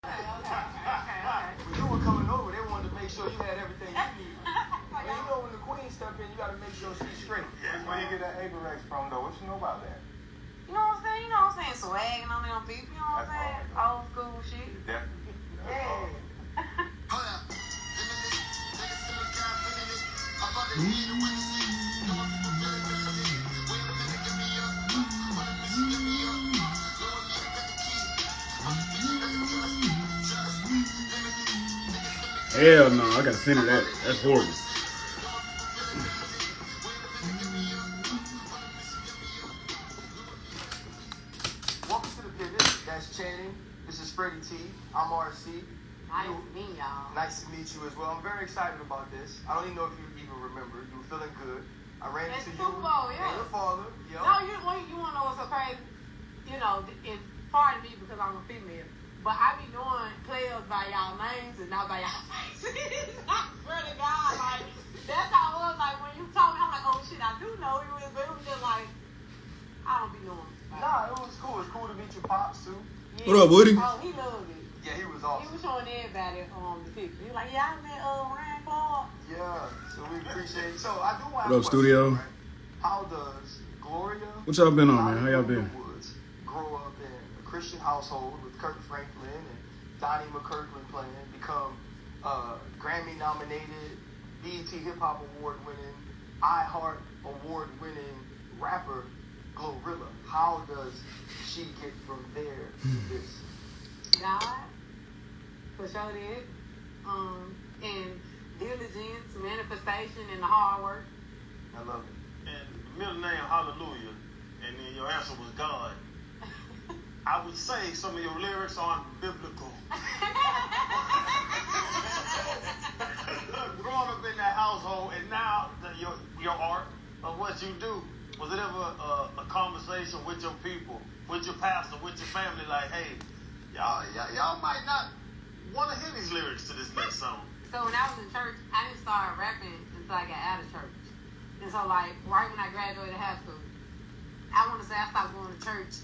When you were coming over, they wanted to make sure you had everything you needed. And you know when the queen step in, you got to make sure she's straight. Where you get that Apex from, though? What you know about that? You know what I'm saying? You know what I'm saying? Swagging on them people. You know what I'm saying? Old school shit. Definitely. Yeah. Hell no, I gotta send her that. That's horrible. Welcome to the pivot. That's Channing. This is Freddie T. I'm RC. Nice to meet y'all. Nice to meet you as well. I'm very excited about this. I don't even know if you even remember. You were feeling good. I ran It's into Super you Bowl, yeah. and your father. Yep. No, you want to know what's so crazy? You know, it's part of me because I'm a female. But I be knowing players by y'all names and not by y'all faces. I swear to God, like, that's how it was. Like, when you told me, I'm like, oh shit, I do know he was, but it was just like, I don't be knowing. Nah, it was cool. It's cool to meet your pops, too. Yeah. What up, Woody? Oh, he loved it. Yeah, he was He awesome. was showing everybody the picture. He was like, yeah, I met Ryan Clark. Yeah, so we appreciate it. So I do want to What up, studio? Right? How does Gloria What y'all been on, man? How y'all been? Woods grow up in a Christian household with Kirk Franklin and Donnie McKirkland playing, become Grammy-nominated, BET Hip Hop Award-winning, iHeart Award-winning rapper Glorilla? How does she get from there to this? God, for sure did. And diligence, manifestation, and the hard work. I love it. And the middle name, Hallelujah, and then your answer was God. I would say some of your lyrics aren't biblical. Growing up in that household, and now your art of what you do, was it ever a conversation with your people, with your pastor, with your family, like, hey, y'all might not want to hear these lyrics to this next song? So when I was in church, I didn't start rapping until I got out of church. And so, like, right when I graduated high school, I want to say I stopped going to church,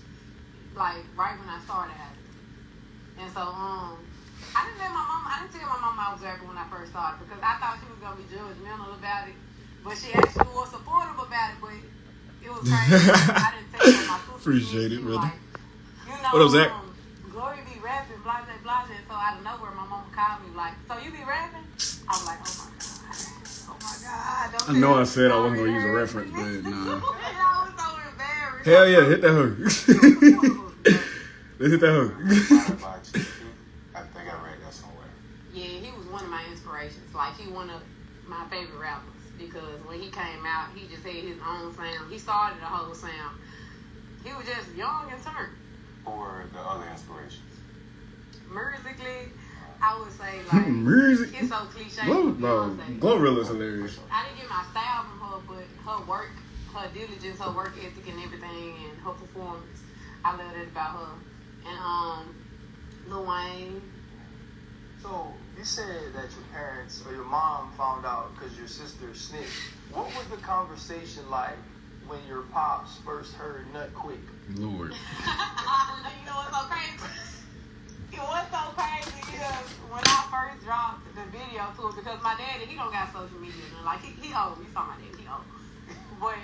like, right when I started out. And so, I didn't tell my mom I was rapping when I first started because I thought she was going to be judgmental about it. But she actually was supportive about it, but it was crazy. I didn't tell her my sister. Appreciate it, brother. Like, you know, What up, Zach? Glory be rapping, blase, blase. So out of nowhere, my mom called me like, so you be rapping? I was like, oh my God. Oh my God. Don't I know I say said I wasn't sorry. gonna use a reference, but nah. I was so embarrassed. Hell yeah, hit that hook. Let's hit that hook. I think I read that somewhere. Yeah, he was one of my inspirations. Like, he one of my favorite rappers because when he came out, he just had his own sound. He started a whole sound. He was just young and turned. Or the other inspirations. Musically, I would say, like, Music. it's so cliche. Beyonce. Glorilla's hilarious. I didn't get my style from her, but her work, her diligence, her work ethic and everything, and her performance, I love that about her. And Lil Wayne. So you said that your parents or your mom found out because your sister snitched. What was the conversation like when your pops first heard Nut Quick? Lord. You know what's so crazy? It was so crazy is when I first dropped the video to it, because my daddy, he don't got social media. Like, he old. You saw my daddy, he old. But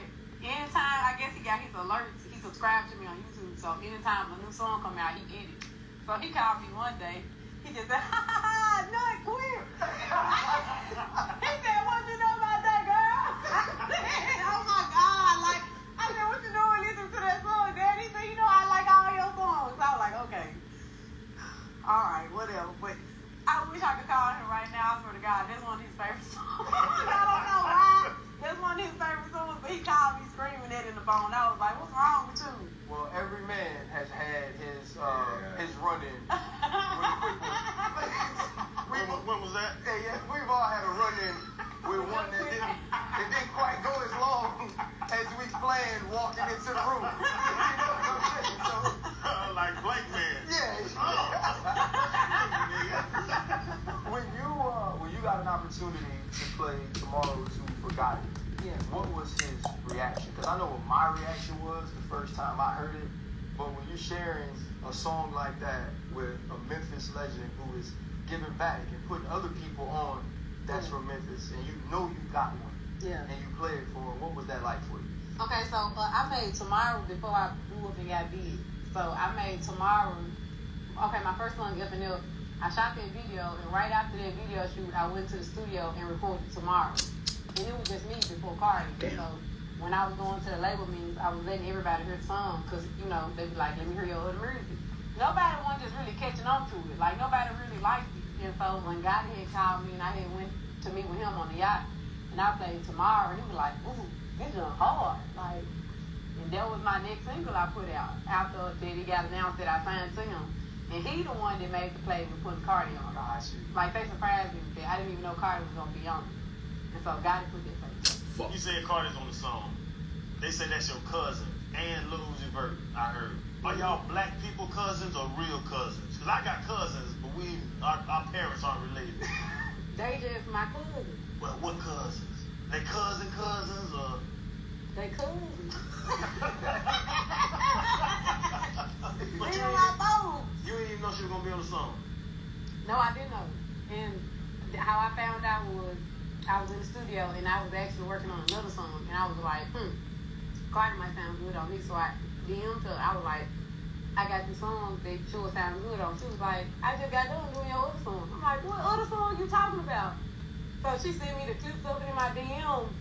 anytime, I guess he got his alerts, he subscribed to me on YouTube. So anytime a new song come out, he get it. So he called me one day. He just said, ha ha ha, Nut Quick. He said, what you know about that, girl? I said, oh my God. Like, I said, what you doing listening to that song, Daddy? He said, you know, I like all your songs. I was like, okay. All right, whatever. But I wish I could call him right now. I swear to God, that's one of his favorite songs. I don't know why. That's one of his favorite songs, but he called me screaming that in the phone. I was like, what's wrong with you? Well, every man has had his run-in with a quick one. When was that? Yeah, we've all had a run-in with one that didn't quite go as long as we planned walking into the room. You know what I'm saying? So, Like Blake Man. yeah. When you got an opportunity to play Tomorrow's Who Forgot It, what was his reaction? Because I know what my reaction was the first time I heard it, but when you're sharing a song like that with a Memphis legend who is giving back and putting other people on that's from Memphis, and you know you got one, Yeah. and you play it for them? What was that like for you? Okay, so I made Tomorrow before I grew up and got big. So I made Tomorrow. Okay, my first song, Up and Up, I shot that video, and right after that video shoot, I went to the studio and recorded Tomorrow. And it was just me before Cardi. So when I was going to the label meetings, I was letting everybody hear the song because, you know, they be like, let me hear your other music. Nobody wasn't just really catching on to it. Like, nobody really liked it. And so when Gotti had called me and I had went to meet with him on the yacht, and I played Tomorrow, and he was like, ooh, this is hard. Like, and that was my next single I put out after that he got announced that I signed to him. And he the one that made the play with putting Cardi on. Like, they surprised me with that. I didn't even know Cardi was going to be on it. And so Gotti put that play. You said Cardi's on the song. They say that's your cousin and Lil Uzi Vert, I heard. Are y'all black people cousins or real cousins? Because I got cousins, but our parents aren't related. They just my cousins. Well, what cousins? They cousins or? They cousins. But They my folks. you didn't even know she was going to be on the song. No, I didn't know. And how I found out was I was in the studio and I was actually working on another song. And I was like, Cardi might sound good on me. So I DM'd her. I was like, I got this song that sure sound good on. She was like, I just got done doing your other song. I'm like, what other song you talking about? So she sent me the clips of it in my DM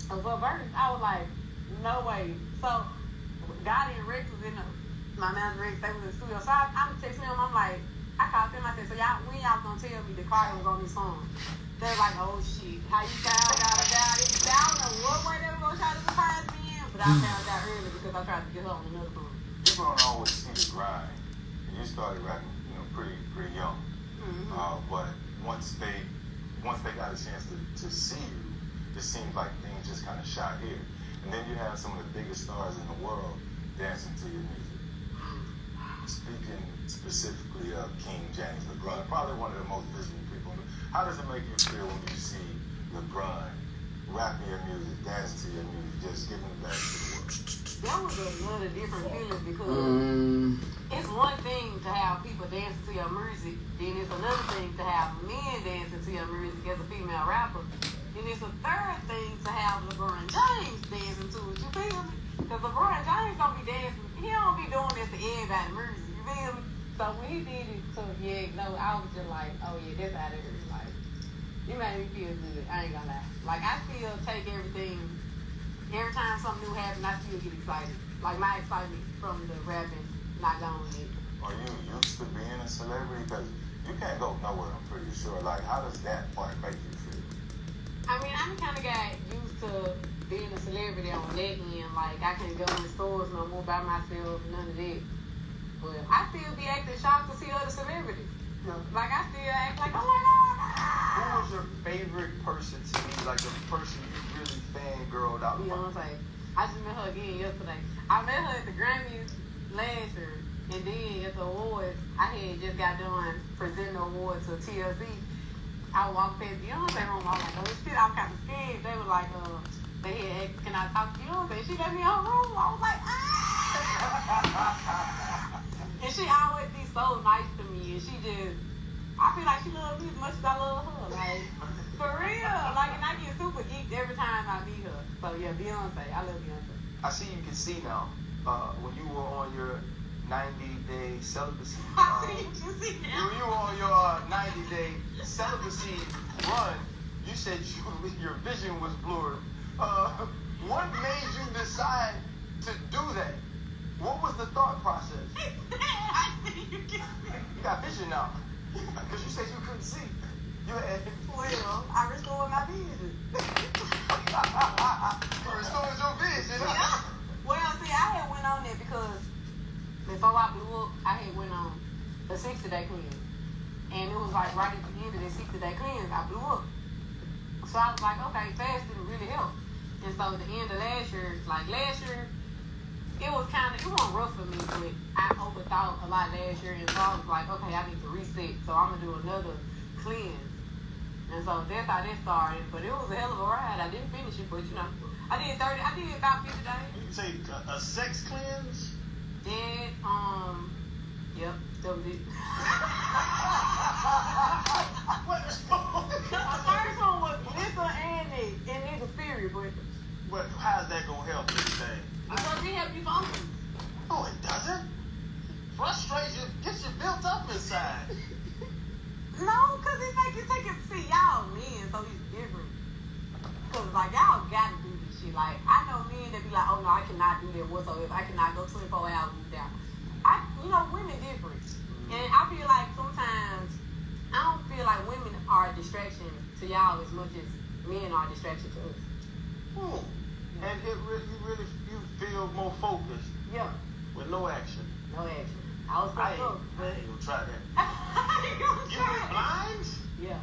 of her verse. I was like, no way. So Gotti and Rex was in my manager Rex, they was in the studio. So I'm texting them, I'm like, I called them, I said, so when y'all gonna tell me that Cardi was on this song? They're like, oh shit, how you found out about it? I don't know what way they were gonna try to surprise me in, but I found out early because I tried to get her on another song. People don't always see the grind. And you started rapping, pretty young. Mm-hmm. But once they got a chance to see you, it seems like things just kind of shot here. And then you have some of the biggest stars in the world dancing to your music. Speaking specifically of King James LeBron, probably one of the most visible people. How does it make you feel when you see LeBron rapping your music, dancing to your music, just giving it back to the world? That was another different feeling because it's one thing to have people dancing to your music, then it's another thing to have men dancing to your music as a female rapper. And it's a third thing to have LeBron James dancing to it, you feel me? Because LeBron James don't be dancing, he don't be doing this to everybody's music, you feel me? So when he did it to I was just like, oh yeah, that's out of here. Like, you made me feel good, I ain't gonna lie. Like, I still take everything. Every time something new happens, I still get excited. Like, my excitement from the rapping not gone yet. Are you used to being a celebrity? Because you can't go nowhere, I'm pretty sure. Like, how does that part make you feel? I mean, I kind of got used to being a celebrity on that end. Like, I can't go in the stores no more by myself, none of that. But I still be acting shocked to see other celebrities. Like, I still act like, oh my God. Who was your favorite person to me? Like the person you really fangirled out about? Beyonce. I just met her again yesterday. I met her at the Grammys last year, and then at the awards, I had just got done presenting the award to TLC. I walked past Beyonce room. I was like, oh shit, I was kind of scared. They were like, they had asked, can I talk to Beyonce? She let me in her room. I was like, ah. And she always be so nice to me, and she just, I feel like she loves me as much as I love her. Like, for real. Like, and I get super geeked every time I meet her. So yeah, Beyonce. I love Beyonce. I see you can see now when you were on your 90-day celibacy. I see you can see now. You were on your 90-day celibacy run. You said your vision was blurred. What made you decide to do that? What was the thought process? I see you can see. You got vision now. Because you said you couldn't see. You had... Well, I restored my vision. You restored your vision. Yeah. Well, see, I had went on there because before I blew up, I had went on the 60-day cleanse. And it was like right at the end of that 60-day cleanse, I blew up. So I was like, okay, fasting really helped. And so at the end of last year, it wasn't rough for me, but I overthought a lot last year, and so I was like, okay, I need to reset, so I'm gonna do another cleanse. And so that's how that started. But it was a hell of a ride. I didn't finish it, but I did about 50 days. You say a sex cleanse? Then Yep, that was it. What? The first one was Lisa and Nick, and niggas period, but How's that gonna help anything? because he helped you focus. No, it doesn't. Frustration gets you built up inside. No, because it make you take it, see, y'all men, so he's different. Because, like, y'all gotta do this shit. Like, I know men that be like, oh, no, I cannot do that whatsoever. I cannot go 24 hours without. Women different. And I feel like sometimes, I don't feel like women are a distraction to y'all as much as men are a distraction to us. And you feel more focused Yeah, with no action. no action. I was I fucked up, but... ain't gonna try that. You You went blind? Yeah.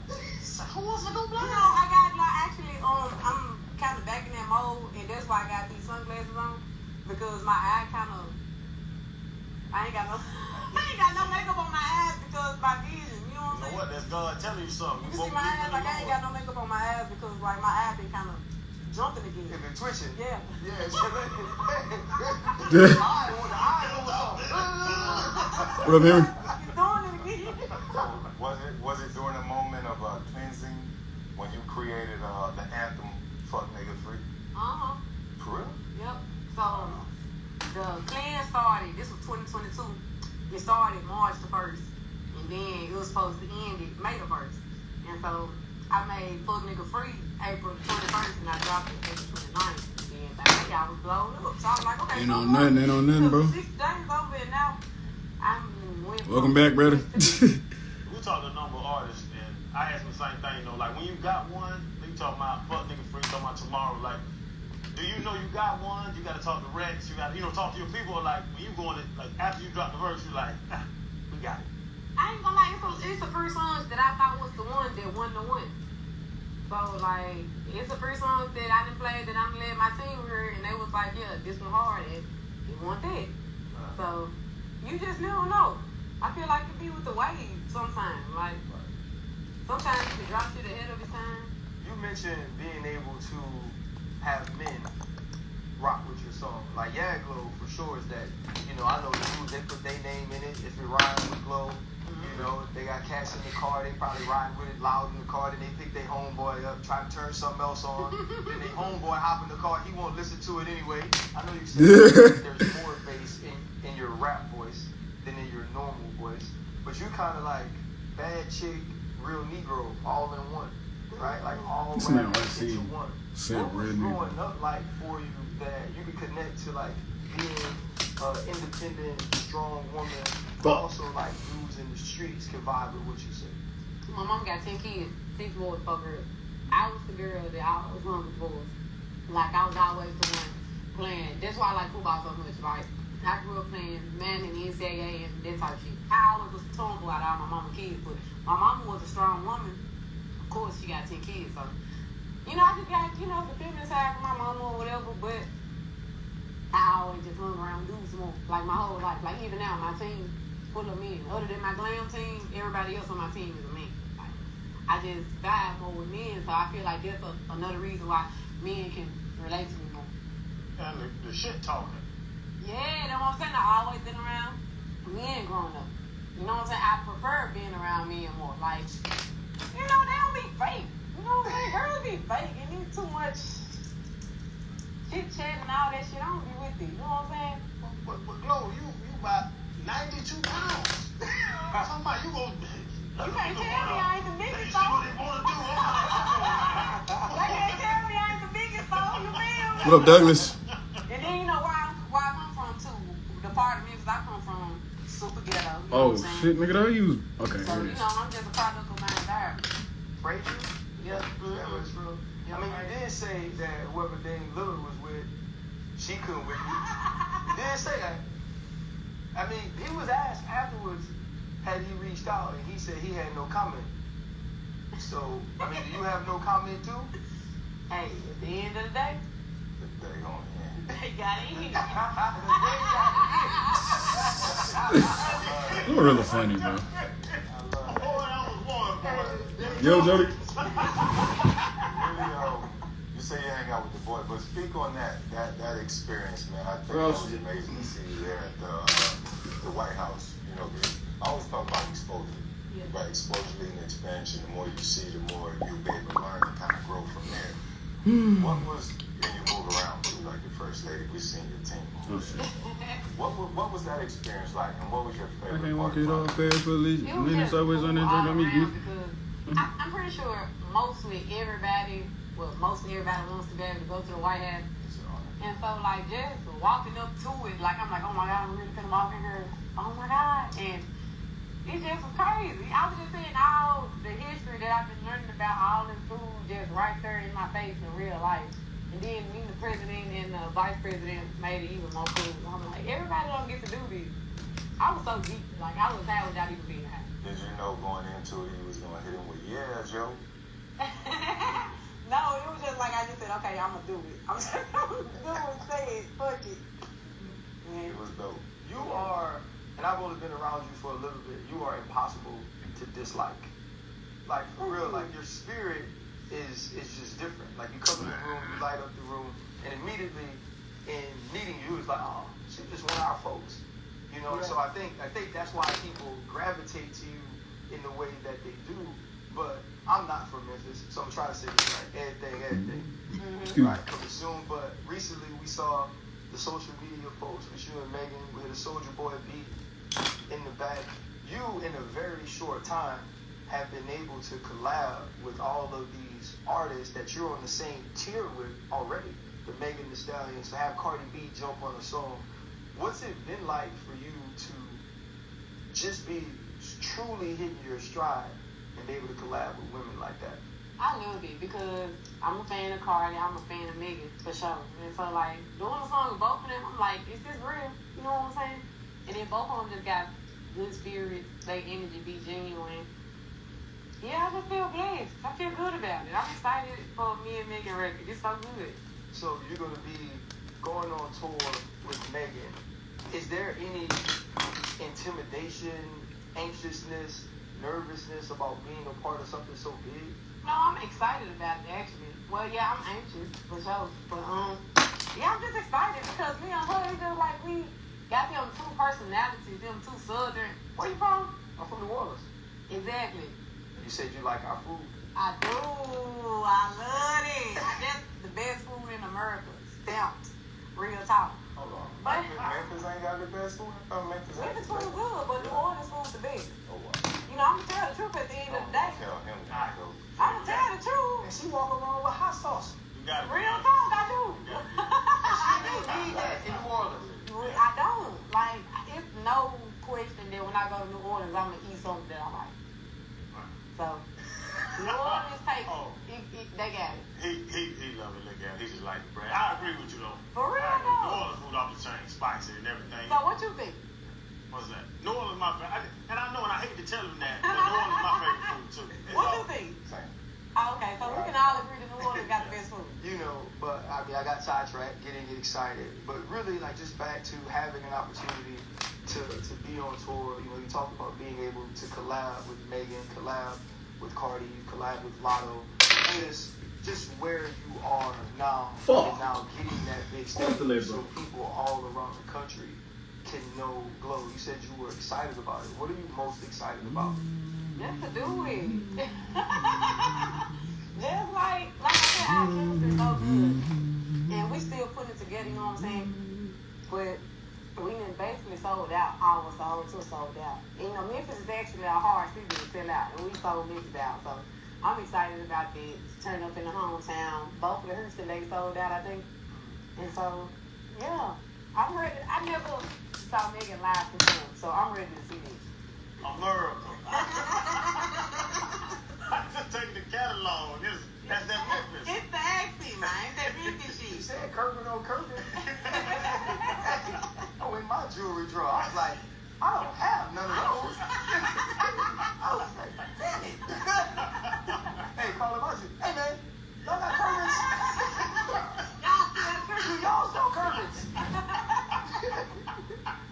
Who wants to go blind? I got actually I'm kind of back in that mode, and that's why I got these sunglasses on, because my eye kind of I ain't got no makeup on my eyes because my vision. You know what I'm You know saying? what? That's God telling you something. You see my eyes, like I ain't got no makeup on my eyes because like my eye been kind of jumping again. If it's twitching. Yeah. Yeah, the eye What up, Henry? You doing it again? Was it during a moment of cleansing when you created the anthem "Fuck Nigga Free"? For real? Yep. So the cleanse started. This was 2022. It started March the 1st, and then it was supposed to end it May the 1st. And so I made Fuck Nigga Free April 21st, and I dropped it April 29th. And baby, I was blown up. So I was like, okay, Ain't on nothing, bro. 6 days over, and now I'm Welcome back, brother. We talk to a number of artists, and I ask them the same thing. Like when you got one, you talking about Fuck Nigga Free, talking about tomorrow. Like, do you know you got one? You got to talk to Rex. You got to talk to your people. Like when you going to, like after you drop the verse, you like, we got it. I ain't gonna lie, it's the first songs that I thought was the one that won the one. So like, it's the first songs that I done played that I'm letting my team hear, and they was like, yeah, this one hard, and it won that. So you just never know. I feel like it be with the wave sometimes. Like sometimes you can drop shit ahead of its time. You mentioned being able to have men rock with your song. Like Glow for sure is that, I know dudes, they put their name in it if it rhymes with Glow. They got cash in the car, they probably ride with it loud in the car, then they pick their homeboy up, try to turn something else on. Then their homeboy hop in the car, he won't listen to it anyway. I know you said there's more bass in your rap voice than in your normal voice, but you kind of like bad chick, real Negro, all in one, right? Like all It's rap not what I into see. one. Said What was real Negro. growing up like for you that you could connect to like being an independent, strong woman, but also like dudes in the streets can vibe with what you say? My mom got 10 kids, 6 boys, 4 girls. I was the girl that always run with boys. Like I was always the one playing. That's why I like football so much. Like I grew up playing man in the NCAA and that type of shit. I always was a tomboy out of all my mama's kids, but my mama was a strong woman. Of course, she got 10 kids, so I just got the feminine side from my mama or whatever. But I always just hung around dudes more, like my whole life. Like even now, my team full of men. Other than my glam team, everybody else on my team is a man. Like, I just vibe more with men, so I feel like that's another reason why men can relate to me more. And the shit talking. Yeah, that's what I'm saying. I always been around men growing up. You know what I'm saying? I prefer being around men more. Like, they don't be fake. You know what I'm saying? Girls be fake. It needs too much chit chat and all that shit. I don't be with it. You know what I'm saying? But Glow, you about 92 pounds. Talking about you gonna. You can't tell me I ain't the They biggest see what though. they wanna do. They can't tell me I ain't the biggest though. You feel me? What up, Douglas? And then you know where I come from too. The part of Memphis I come from, super ghetto. You know Oh what I'm saying? shit, nigga, that you. Okay, So here it is. I'm just a product of my environment. Frazier? Yeah. That was true. I mean, you did say that whoever Dame Lillard was with, she couldn't with you. You did say that. I mean, he was asked afterwards, had he reached out, and he said he had no comment. So, I mean, do you have no comment too? Hey, at the end of the day, They gonna end. they got in. You're really funny, bro. Boy, that was one, boy. Yo, Jody. You say you hang out with the boy, but speak on that experience, man. I think Bro, it was amazing to see you there at the White House. you know, I always talk about exposure. Yeah. Right, exposure leading to expansion. The more you see, the more you'll be able to learn and kind of grow from there. What was, and you move around too, like the first lady, we seen your team. Oh, shit. What was that experience like, and what was your I favorite can't walk part it about off fast police. It was Minutes just always cool on that all drink. I mean, around because I'm pretty sure mostly everybody wants to be able to go to the White House. And so, like, just walking up to it, like, I'm like, oh my God, I'm really gonna walk in here. Oh my God. And it just was crazy. I was just seeing all the history that I've been learning about all this food just right there in my face in real life. And then meeting the president and the vice president made it even more cool. I'm like, everybody don't get to do this. I was so deep. Like, I was happy without even being happy. Did you know going into it, you was gonna hit him with, yeah, Joe? No, it was just like I just said, okay, I'm gonna do it. I'm just gonna do it, say it, fuck it. And It was dope. You are, and I've only been around you for a little bit, you are impossible to dislike. Like, for real, like, your spirit is just different. Like, you come in the room, you light up the room, and immediately in meeting you, it's like, oh, she's just one of our folks. You know, so I think that's why people gravitate to you in the way that they do. But I'm not from Memphis, so I'm trying to say this right. Everything. Right, coming soon. But recently we saw the social media post with you and Megan. We had a Soulja Boy beat in the back. You, in a very short time, have been able to collab with all of these artists that you're on the same tier with already. The Megan Thee Stallions, to have Cardi B jump on a song. What's it been like for you to just be truly hitting your stride and be able to collab with women like that? I loved it because I'm a fan of Cardi, I'm a fan of Megan, for sure. And so, like, doing a song with both of them, I'm like, is this real? You know what I'm saying? And then both of them just got good spirits, they energy be genuine. Yeah, I just feel blessed. I feel good about it. I'm excited for me and Megan record. It's so good. So you're going to be going on tour with Megan. Is there any intimidation, anxiousness, nervousness about being a part of something so big? No, I'm excited about it, actually. Well, yeah, I'm anxious, for sure. But, yeah, I'm just excited because me and her, it's just like we got them two personalities, them two southern. Where you from? I'm from New Orleans. Exactly. You said you like our food. I do. I love it. That's the best food in America. Stamped. Real talk. Hold on. But Memphis ain't got the best food? I thought Memphis had Memphis the food best. good, but New Orleans food the best. Oh, wow. You know, I'm gonna tell the truth at the end of the day. Tell him that, though. I'm gonna tell the And truth. she walk around with hot sauce. You got it. Real talk, I do. I didn't need that in New Orleans. I don't. Like, it's no question that when I go to New Orleans, I'm gonna eat something that I like. So, New Orleans take they got it. He love it. Look at it. He just like the brand. I agree with you though. For real, I agree. New though. Orleans food off the chain, spicy and everything. So what you think? What's that? New Orleans my favorite. And I know, and I hate to tell him that, but New Orleans my favorite food too. It's What all- you think? Same. Oh, okay, so we can all agree that New Orleans got the best food. You know, but I mean, I got sidetracked, getting excited. But really, like, just back to having an opportunity to be on tour. You know, you talked about being able to collab with Megan, collab with Cardi, collab with Lotto. Just where you are now, and now getting that big stage so people all around the country can know Glow. You said you were excited about it. What are you most excited about? Just to do it. Just like I said, our chemistry is so good. And we still putting it together, you know what I'm saying? But we done basically sold out, almost the whole tour sold out. And, you know, Memphis is actually a hard city to sell out, and we sold Memphis out. So I'm excited about that. Turn up in the hometown. Both of the Houston, they sold out, I think. And so, yeah, I'm ready. I never saw Megan live perform, so I'm ready to see this. America. I just take the catalog. That's that Memphis. It's the accent, man. It's that Memphis You shit. said Kirby on Kirby. Oh, in my jewelry drawer, I was like, I don't have none of those. I was like, damn it. Hey, Carla Mazzi. Hey, man, y'all got Kirby's? Do y'all sell Kirby's?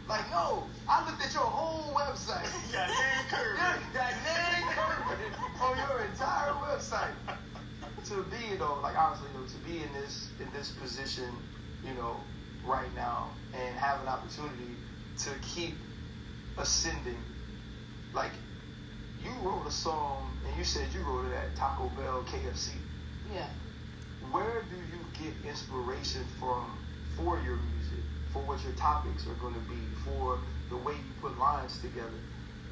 Like, no. I looked at your whole website. You got name Kirby. That name Kirby on your entire website. To be, though, like, honestly, though, to be in this position, you know, right now, and have an opportunity to keep ascending. Like, you wrote a song, and you said you wrote it at Taco Bell, KFC. Yeah. Where do you get inspiration from for your music, for what your topics are going to be, for the way you put lines together?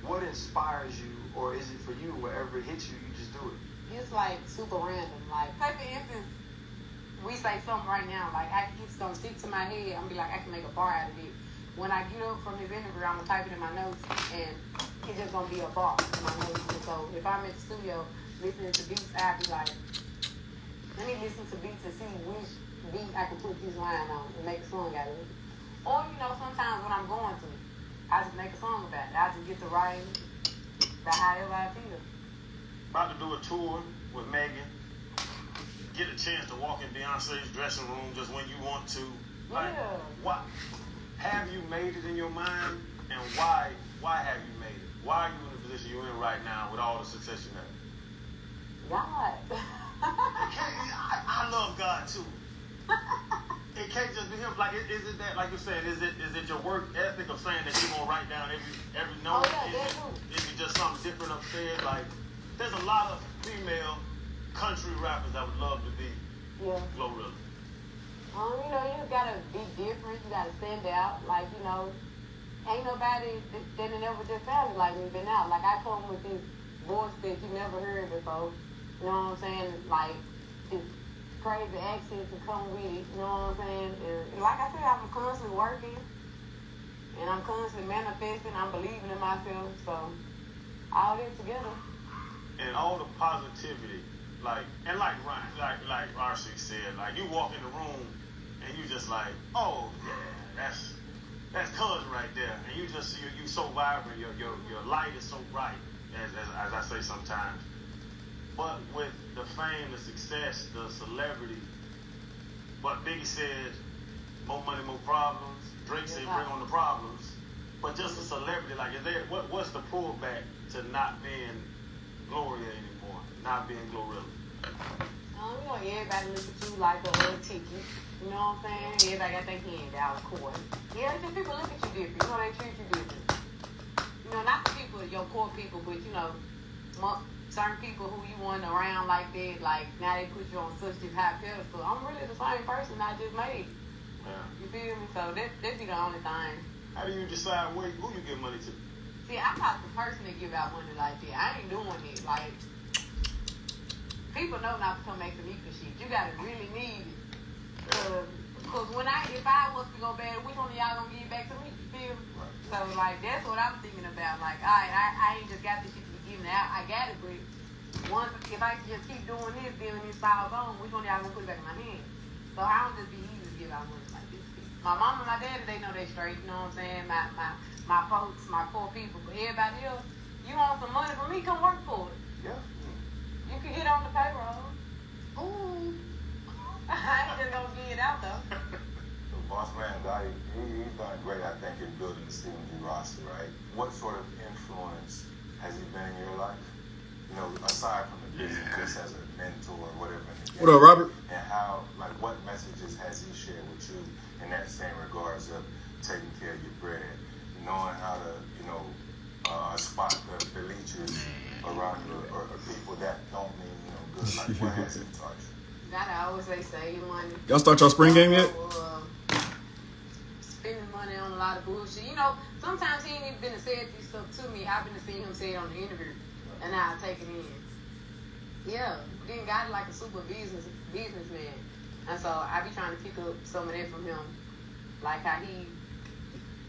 What inspires you, or is it for you, wherever it hits you, you just do it? It's like super random. Like, say for instance, we say something right now, like it's gonna stick to my head. I'm be like, I can make a bar out of it. When I get up from this interview, I'm gonna type it in my notes, and it's just gonna be a bar in my notes. And so if I'm in the studio listening to beats, I'll be like, let me listen to beats and see which beat I can put this line on and make a song out of it. Or, you know, sometimes when I'm going through, I just make a song about it. I just get to writing about however I feel. About to do a tour with Megan. Get a chance to walk in Beyonce's dressing room just when you want to. Like, Yeah. what have you made it in your mind, and why have you made it? Why are you in the position you're in right now with all the success you have? God. I love God too. It can't just be him. Like, is it that, like you said, is it your work ethic of saying that you're gonna write down every note? Oh, yeah, that too. Is it just something different upstairs? Like, there's a lot of female country rappers that would love to be Yeah. Glorilla. You know, you just gotta be different. You gotta stand out. Like, you know, ain't nobody that never just sounded like me been out. Like, I come with this voice that you never heard before. You know what I'm saying? Like, this crazy accent to come with it. You know what I'm saying? And like I said, I'm constantly working. And I'm constantly manifesting. I'm believing in myself. So, all this together. And all the positivity, like Ryan, like RC said, like, you walk in the room and you just like, oh yeah, that's cuz right there, and you so vibrant, your light is so bright, as I say sometimes. But with the fame, the success, the celebrity, what Biggie said, more money, more problems. Drake said, bring on the problems. But just a celebrity, like, is there what's the pullback to not being Gloria anymore, not being Glorilla? You know, everybody look at you like a little ticket. You know what I'm saying? Everybody got their hand out, of course. Yeah, just people look at you different. You know, they treat you different. You know, not the people, your core people, but, you know, certain people who you want around like that, like, now they put you on such this high pedestal. I'm really the same person I just made. Yeah. You feel me? So that be the only thing. How do you decide who you give money to? See, I'm not the person that give out money like that. I ain't doing it. Like, people know not to come back to me for shit. You gotta really need it. Cause if I was to go bad, which one of y'all gonna give back to me? You feel me? Right. So, like, that's what I'm thinking about. Like, alright, I ain't just got this shit to be giving out. I got it, but if I just keep doing this, then when this falls on, which one of y'all gonna put it back in my hand? So I don't just be easy to give out money like this. My mom and my daddy, they know they straight. You know what I'm saying? My folks, my poor people, but everybody else, you want some money from me? Come work for it. Yeah. You can hit on the payroll. Ooh. I ain't just gonna get it out though. So Boss Man, he's done great, I think, in building the Stephen G roster, right? What sort of influence has he been in your life? You know, aside from the business, just as a mentor or whatever. What up, Robert? And how, like, what messages has he shared with you in that same regards of taking care of your bread, knowing how to, you know, spot the leeches around you, or people that don't mean, you know, good. Like, what has he taught you? Gotta always say save your money. Y'all start your spring game yet? Spending money on a lot of bullshit. You know, sometimes he ain't even been to say this stuff to me. I've been to see him say it on the interview, and I take it in. Yeah, then got it like a super businessman, and so I be trying to pick up some of that from him, like how he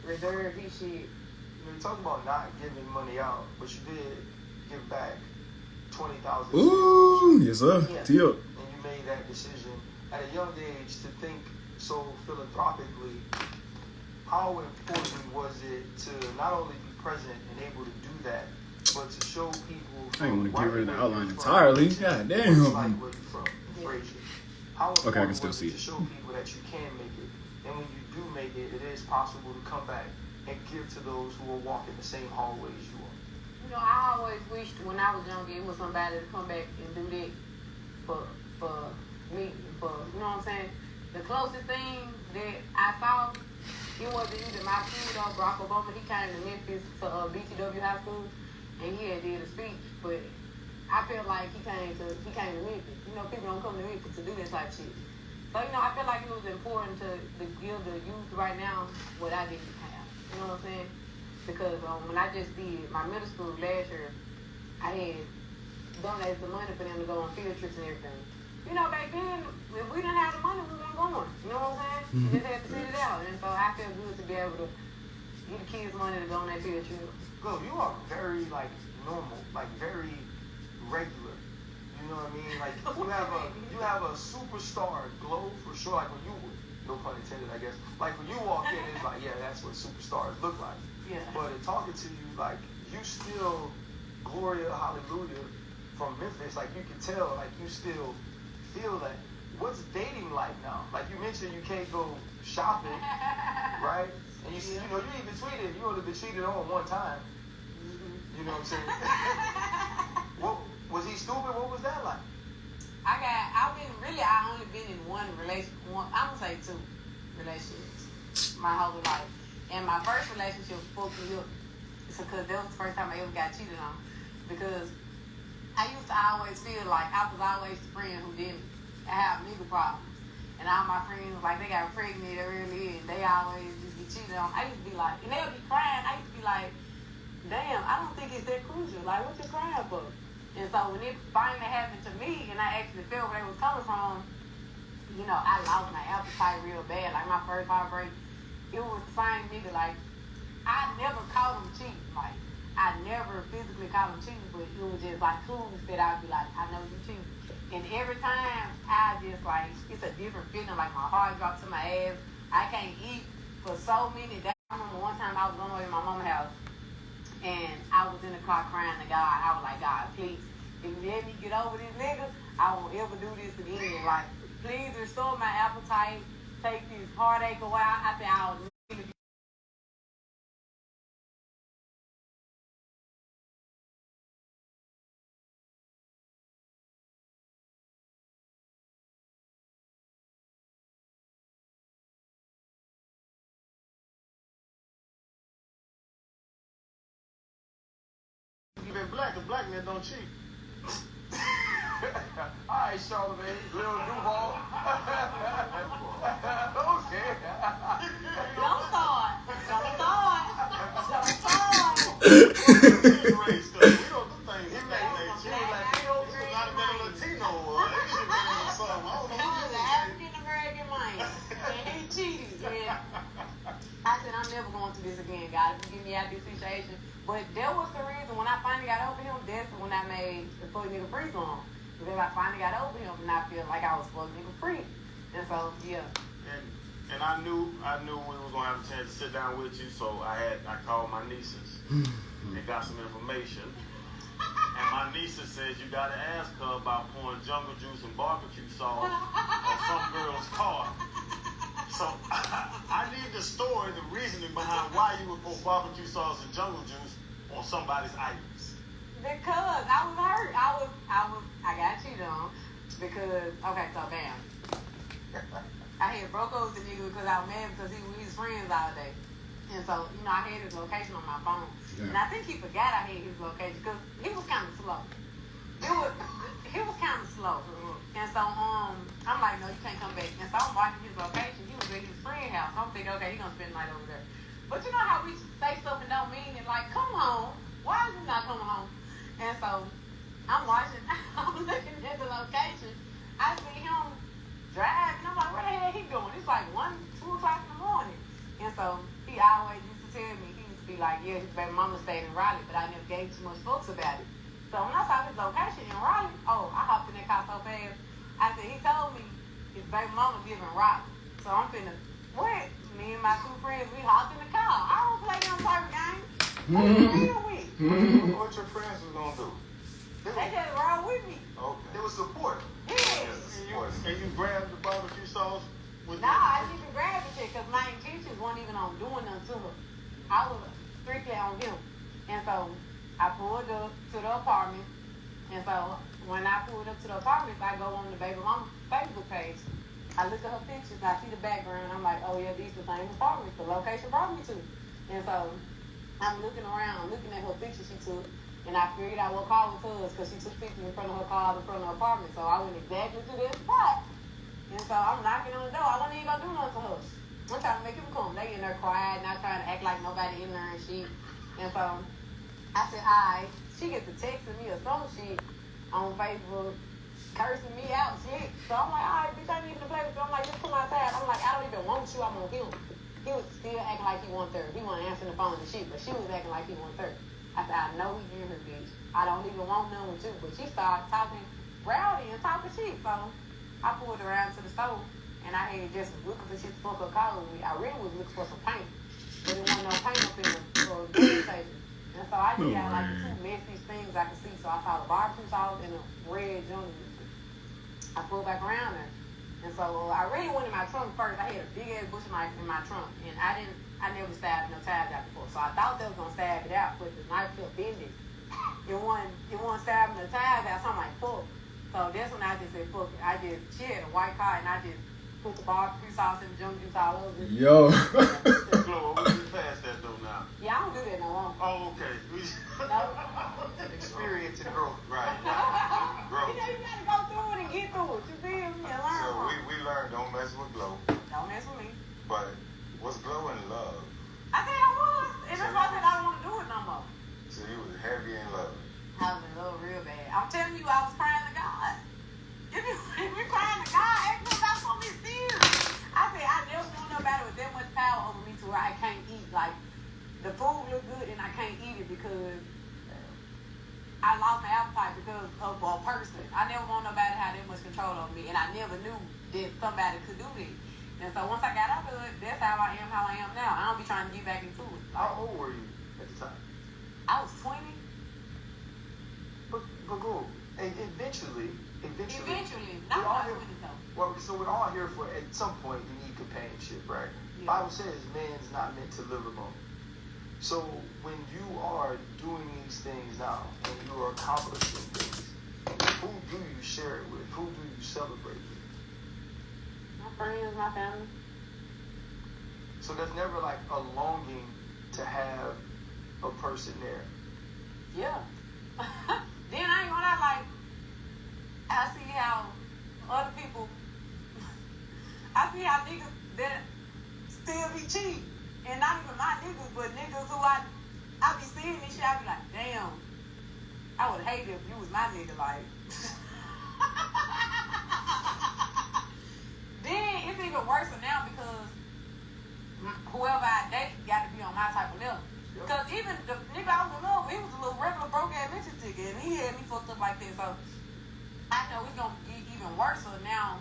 reserved his shit. You know, you talk about not giving money out, but you did give back 20,000. Ooh, yes sir. Yeah. Tee up. And you made that decision at a young age to think so philanthropically. How important was it to not only be present and able to do that, but to show people? I ain't want to right get rid of the where outline you're entirely. from, God what's damn. like where you from, Frazier. How Okay, I important can still was see it it. to show people that you can make it, and when you do make it, it is possible to come back and give to those who are walking the same hallways you are. You know, I always wished when I was younger it was somebody to come back and do that for me, for, you know what I'm saying? The closest thing that I saw It wasn't even my school though. Barack Obama, he came to Memphis to BTW High School, and he had did a speech. But I feel like he came to Memphis. You know, people don't come to Memphis to do this type of shit. So, you know, I feel like it was important to give the youth right now what I didn't have. You know what I'm saying? Because when I just did my middle school last year, I had donated the money for them to go on field trips and everything. You know, back then, if we didn't have the money, we weren't going. You know what I'm saying? We just had to sit it out. And so I feel good to be able to get the kids money to go on that field trip. Go, you are very, like, normal, like, very regular. You know what I mean? Like, you have a superstar glow for sure, like when you, no pun intended, I guess. Like, when you walk in, it's like, yeah, that's what superstars look like. Yeah. But in talking to you, like, you still, Gloria, hallelujah, from Memphis, like, you can tell, like, you still feel that. What's dating like now? Like, you mentioned you can't go shopping, right? And you know, you even tweeted, you only been cheated on one time. You know what I'm saying? What was he stupid? What was that like? I only been in one relationship. I'm gonna say 2 relationships my whole life. And my first relationship fucked me up. It's because that was the first time I ever got cheated on. Because I used to always feel like I was always the friend who didn't have nigga problems. And all my friends, like, they got pregnant early and they always used to be cheated on. I used to be like, and they'll be crying. I used to be like, damn, I don't think it's that crucial. Like, what you crying for? And so when it finally happened to me and I actually felt where it was coming from, you know, I lost my appetite real bad. Like, my first heartbreak, it was the same nigga. Like, I never caught him cheating. Like, I never physically caught him cheating, but it was just like clues that I'd be like, I know you cheating. And every time I just like, it's a different feeling. Like, my heart drops to my ass. I can't eat for so many days. I remember one time I was going over to my mama's house. And I was in the car crying to God. I was like, God, please, if you let me get over this nigga, I won't ever do this again. Like, please restore my appetite. Take this heartache away. I said, I'll never. Even black, the black men don't cheat. All right, Charlamagne, Lil Duval. Okay. Don't start. Don't start. Don't start. Race, 'cause we don't do things in that nature. Latino, This is not a Latino. It should be something. I don't He know. was an African American man. And he cheated. And I said, I'm never going through this again, God. If you get me out of this situation. But that was the reason when I finally got over him, that's when I made the fuck nigga free song. Because I finally got over him and I feel like I was fuck nigga free. And so, yeah. And I knew we were gonna have a chance to sit down with you, so I called my nieces and got some information. And my nieces said you gotta ask her about pouring jungle juice and barbecue sauce on some girl's car. So I need the story, the reasoning behind why you would pour barbecue sauce and jungle juice on somebody's items. Because I was hurt. I got cheated on. Because, okay, so bam. I had broke up with the nigga because I was mad because we was friends all day. And so, you know, I had his location on my phone. Yeah. And I think he forgot I had his location because he was kind of slow. He was kind of slow. And so, I'm like, no, you can't come back. And so I'm watching his location. He was at his friend's house. I'm thinking, okay, he's going to spend the night over there. But you know how we say stuff and don't mean it? Like, come home. Why is he not coming home? And so, I'm watching. I'm looking at the location. I see him driving. I'm like, where the hell he going? It's like 1, 2 o'clock in the morning. And so, he always used to tell me, he used to be like, yeah, his baby mama stayed in Raleigh, but I never gave too much fucks about it. So when I saw his location in Raleigh, I hopped in that car so fast. I said, he told me his baby mama live in Raleigh. So I'm finna, what? Me and my 2 friends, we hopped in the car. I don't play them type of games. What your friends was gonna do? They just roll with me. Okay. It was support. Yeah. And you grabbed the barbecue sauce with Nah, I didn't even grab the shit because my intentions weren't even on doing nothing to her. I was strictly on him. And so I pulled up to the apartment. And so when I pulled up to the apartment, I go on the baby mama Facebook page. I look at her pictures, I see the background, I'm like, oh yeah, these the same apartments the location brought me to. And so I'm looking around, looking at her pictures she took, and I figured out what car was hers because she took pictures in front of her car in front of her apartment. So I went exactly to that spot. And so I'm knocking on the door. I wasn't even gonna do nothing to her. I'm trying to make him come. They in there quiet, not trying to act like nobody in there and shit. And so I said, alright. She gets a text of me or some shit on Facebook, cursing me out, shit. So I'm like, alright, bitch, I ain't even to play with you. I'm like, just come outside. I'm like, I don't even want you. I'm on him. He was still acting like he wanted her. He wasn't answering the phone and shit, but she was acting like he wanted her. I said, I know he in her, bitch. I don't even want none with you. But she started talking rowdy and talking shit. So I pulled her around to the store, and I had just looking for shit to fuck her car with me. I really was looking for some paint, but there wasn't no paint up in the gas station. And so I just got like the two messiest things I could see. So I saw the barbecue sauce and a red junior. I pulled back around there. And so I really went in my trunk first. I had a big ass bush knife in my trunk. And I never stabbed no tabs out before. So I thought they was gonna stab it out, but the knife felt bended. It wasn't stabbing the tabs out, so I'm like, fuck. So that's when I just said, fuck it. She had a white car and I just put the barbecue sauce and the junk juice all over it. Yo. Flo, we get past that though now. Yeah, I don't do that no more. Oh, okay. No. Experience and growth. Right. You Growth. know, you gotta go through it and get through it. You feel me? And learn So from it. we learned don't mess with Glow. Don't mess with me. But what's Glow in love? I said I was. And that's why I said I don't want to do it no more. So you was heavy in love. I was in love real bad. I'm telling you, I was crying to God. If you crying to God, ask me about something serious. I said, I never knew nobody with that much power over me to where I can't eat. Like, the food look good and I can't eat it because I lost my appetite because of a person. I never want nobody to have that much control over me, and I never knew that somebody could do that. And so once I got out of it, that's how I am now. I don't be trying to get back into it. Like, How old were you at the time? I was 20. But go. And eventually. Not we all when I was here- 20 though. Well, so we're all here for, at some point, you need companionship, right? Yeah. Bible says man's not meant to live alone. So when you are doing these things now, and you are accomplishing things, who do you share it with? Who do you celebrate with? My friends, my family. So there's never like a longing to have a person there. Yeah. Then I ain't gonna lie, like, I see how other people, I see how niggas that still be cheap. And not even my niggas, but niggas who I be seeing this shit, I be like, damn, I would hate it if you was my nigga, like. Then it's even worse now because whoever I date got to be on my type of level. Because even the nigga I was in love with, he was a little regular broke ass bitch ticket, and he had me fucked up like that. So I know it's gonna get even worse now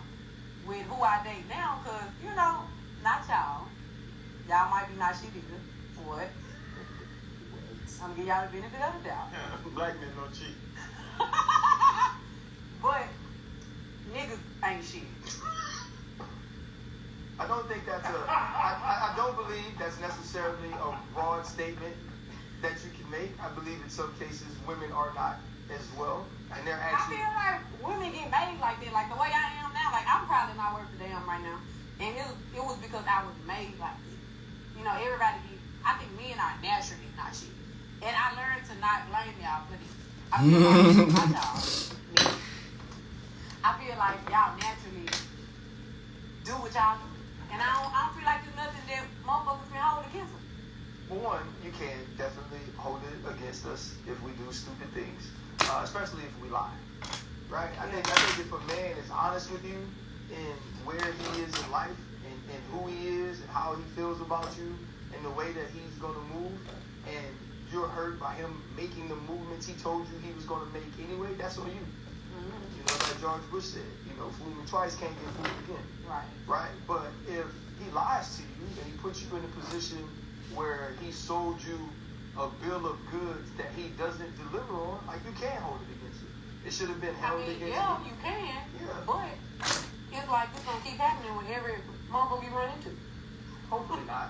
with who I date now, because you know, not y'all. Y'all might be not shit either. What? I'm gonna give y'all the benefit of the doubt. Yeah, black men don't cheat. But niggas ain't shit. I don't think that's I don't believe that's necessarily a broad statement that you can make. I believe in some cases women are not as well. And they're I actually feel like women get made like that, like the way I am now. Like I'm probably not worth a damn right now, and it was because I was made like this. You know, everybody. I think men are naturally not shit, and I learned to not blame y'all for this. I feel like not y'all. Me. I feel like y'all naturally do what y'all do, and I don't feel like there's nothing that motherfuckers can hold against them. For one, you can definitely hold it against us if we do stupid things, especially if we lie, right? I think if a man is honest with you in where he is in life and who he is and how he feels about you and the way that he's going to move, and you're hurt by him making the movements he told you he was going to make anyway, that's on you. You know, like George Bush said, you know, fool me twice, can't get fooled again. Right. Right? But if he lies to you and he puts you in a position where he sold you a bill of goods that he doesn't deliver on, like, you can't hold it against him. It should have been I held mean, against yeah, you. you can, Yeah. but it's like it's gonna keep happening with every motherfucker you run into. Hopefully not.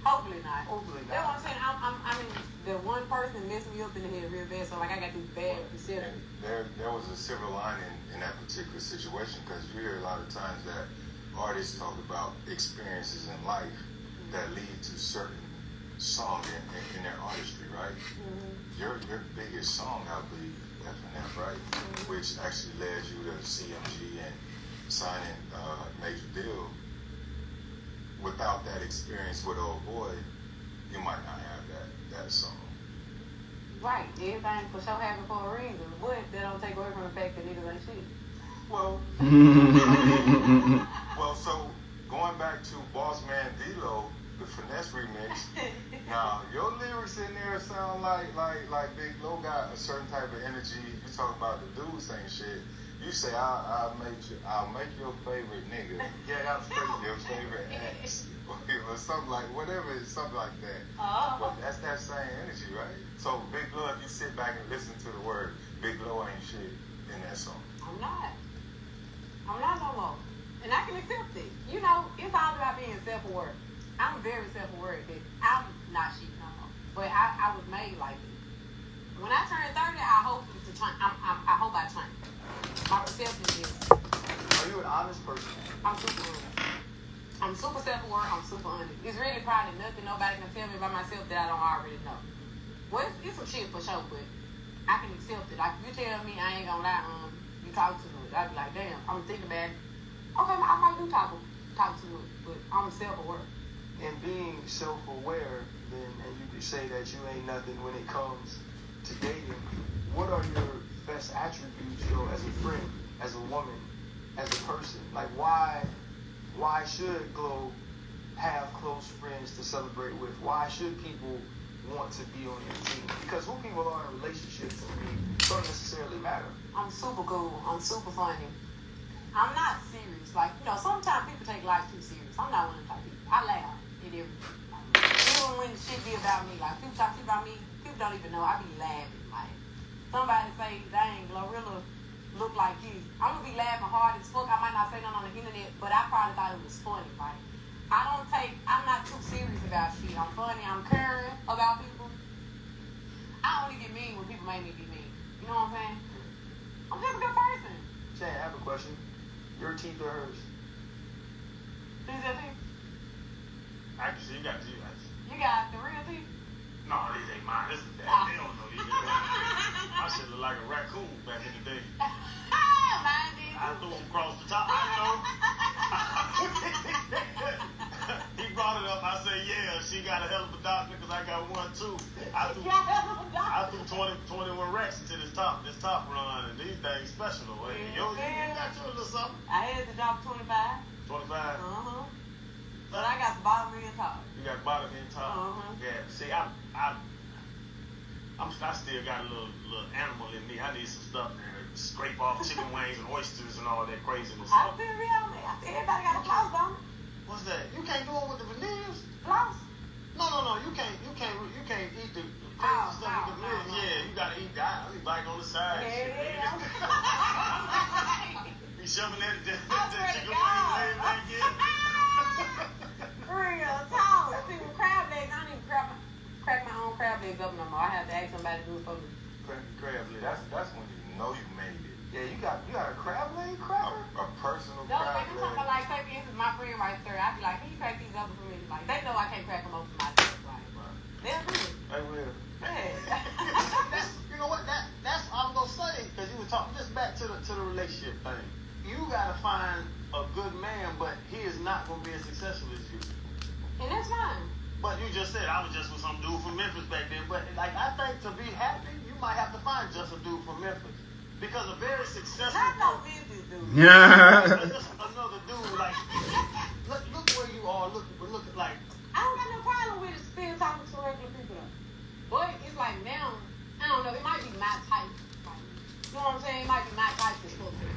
Hopefully not. Hopefully That's what not. I'm saying. I mean, the one person messed me up in the head real bad, so like I got this bad perception. And there was a silver lining in that particular situation, because you hear a lot of times that artists talk about experiences in life that lead to certain song in their artistry, right? Your biggest song, I believe, FNF, right? Which actually led you to CMG and signing Major Deal. Without that experience with Old Boy, you might not have that song. Right. Everything for sure happened for a reason. But that don't take away from the fact that niggas ain't shit. Well, so going back to Boss Man D-Lo, the Finesse remix. Now your lyrics in there sound like Big Lo got a certain type of energy. You talk about the dudes saying shit. You say I'll make your favorite nigga. Yeah, that was crazy. Your favorite ex. Or something like something like that. But that's that same energy, right? So Big Lo, if you sit back and listen to the word, Big Lo ain't shit in that song. I'm not no more. And I can accept it. You know, it's all about being self-aware. I'm very self-aware that I'm not shit no more. But I was made like it. When I turn 30, I hope to change. I hope I change. My perception is. Are you an honest person? I'm super honest. I'm super self-aware. I'm super honest. It's really probably nothing nobody can tell me about myself that I don't already know. Well, it's some shit for sure, but I can accept it. Like, if you tell me I ain't gonna lie, you talk to me, I'd be like, damn, I'm thinking about it. Okay, I might do talk to it, but I'm self-aware. And being self-aware, then, and you could say that you ain't nothing when it comes to dating, what are your best attributes, though, as a friend, as a woman, as a person? Like, why should Glow have close friends to celebrate with? Why should people want to be on your team? Because who people are in relationships to me don't necessarily matter. I'm super cool. I'm super funny. I'm not serious. Like, you know, sometimes people take life too serious. I'm not one of them type of people. I laugh at everything. Even when shit be about me, like, people talk shit about me, people don't even know. I be laughing. Like, somebody say, dang, Glorilla look like you. I'm gonna be laughing hard as fuck. I might not say nothing on the internet, but I probably thought it was funny. Like, I'm not too serious about shit. I'm funny. I'm caring about people. I only get mean when people make me be mean. You know what I'm saying? I'm just a good person. Shan, I have a question. Your teeth or hers? Who's your teeth? Actually, you got to. You got the real teeth? No, these ain't mine. This is that. They don't know these. I should look like a raccoon back in the day. Mine did. I threw him across the top. I know. He brought it up. I said, yeah, she got a hell of a doctor because I got one too. I threw 21 racks into this top run, and these things special. You got yours or something? I had to drop 25. 25. But I got the bottom and top. You got bottom and top. Yeah. See, I still got a little animal in me. I need some stuff to scrape off chicken wings and oysters and all that craziness. I feel real. Everybody got a floss on it. What's that? You can't do it with the veneers? Floss? No. You can't eat the crazy stuff with the veneers. Yeah, you gotta eat that. I be biting on the side. Yeah. Be shoving that swear to chicken God. wings laying back in. Real talk. See, with crab legs, I don't even crack my own crab legs up no more. I have to ask somebody to do it for me. Crab leg. That's when you know you made it. Yeah, you got a crab leg cracker? A personal No, crab like, I'm talking about, leg. like, say, for instance, my friend right there, I'd be like, can you crack these open for me? Like, they know I can't crack them open for myself. Like, they'll do it. I will. Yeah. You know what? That's what I'm gonna say because you were talking just back to the relationship thing. You gotta find a good man, but he is not gonna be as successful as you. And that's fine. But you just said I was just with some dude from Memphis back then. But like I think to be happy, you might have to find just a dude from Memphis because a very successful. Not no business, dude. Yeah. Just another dude like look where you are. Look like. I don't got no problem with it still talking to regular people though. But it's like now, I don't know, it might be my type. Like, you know what I'm saying? It might be my type to fuck with.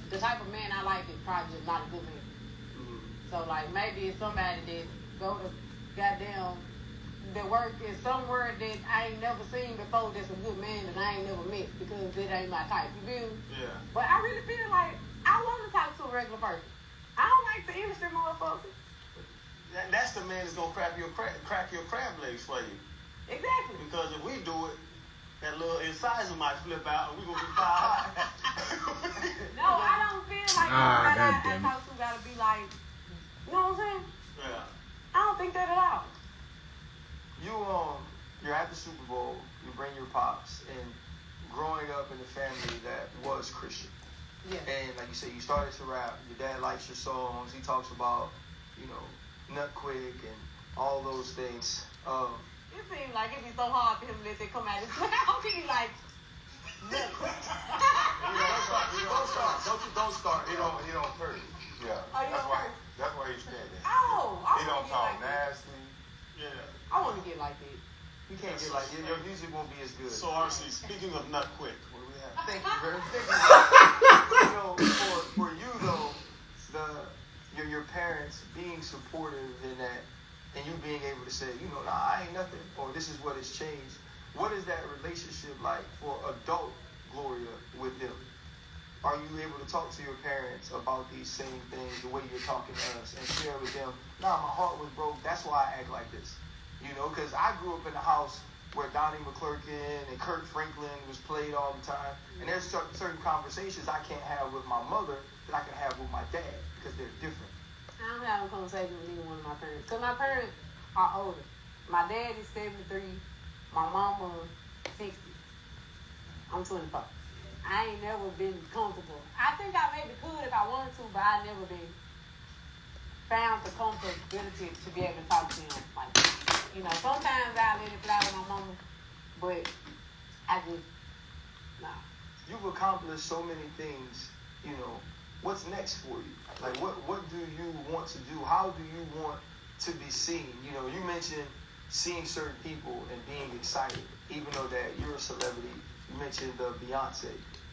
The type of man I like is probably just not a good man. So like maybe it's somebody that go to goddamn that work in somewhere that I ain't never seen before that's a good man that I ain't never met because it ain't my type. You feel me? Yeah. But I really feel like I want to talk to a regular person. I don't like the industry motherfuckers. That's the man that's gonna crack your crab legs for you. Exactly. Because if we do it, that little incisor might flip out and we gonna be fired. No, I don't feel like Ah, I goddamn it. talk to got think that at all. You're at the Super Bowl. You bring your pops, and growing up in a family that was Christian. Yeah. And like you said, you started to rap. Your dad likes your songs. He talks about, Nut Quick and all those things. It seems like it'd be so hard for him to let it come out his mouth. He's like, Nut Quick. Don't start. He don't curse. Yeah. Oh, you don't curse? That's why he's scared. Oh, I He want don't to get talk like that. nasty. Yeah. I want to get like that. You can't get like your music won't be as good. So RC, speaking of Nut Quick, what do we have? Thank you, very much. For you though, your parents being supportive in that, and you being able to say, nah, I ain't nothing, or this is what has changed. What is that relationship like for adult Gloria with them? Are you able to talk to your parents about these same things, the way you're talking to us, and share with them? Nah, my heart was broke. That's why I act like this. Because I grew up in a house where Donnie McClurkin and Kirk Franklin was played all the time. And there's certain conversations I can't have with my mother that I can have with my dad because they're different. I don't have a conversation with either one of my parents. Because my parents are older. My dad is 73. My mama 60. I'm 24. I ain't never been comfortable. I think I maybe could if I wanted to, but I never been found the comfortability to be able to talk to him like that. Sometimes I let it fly with my mama, but I just, nah. You've accomplished so many things, what's next for you? Like, what do you want to do? How do you want to be seen? You mentioned seeing certain people and being excited, even though that you're a celebrity. You mentioned the Beyonce,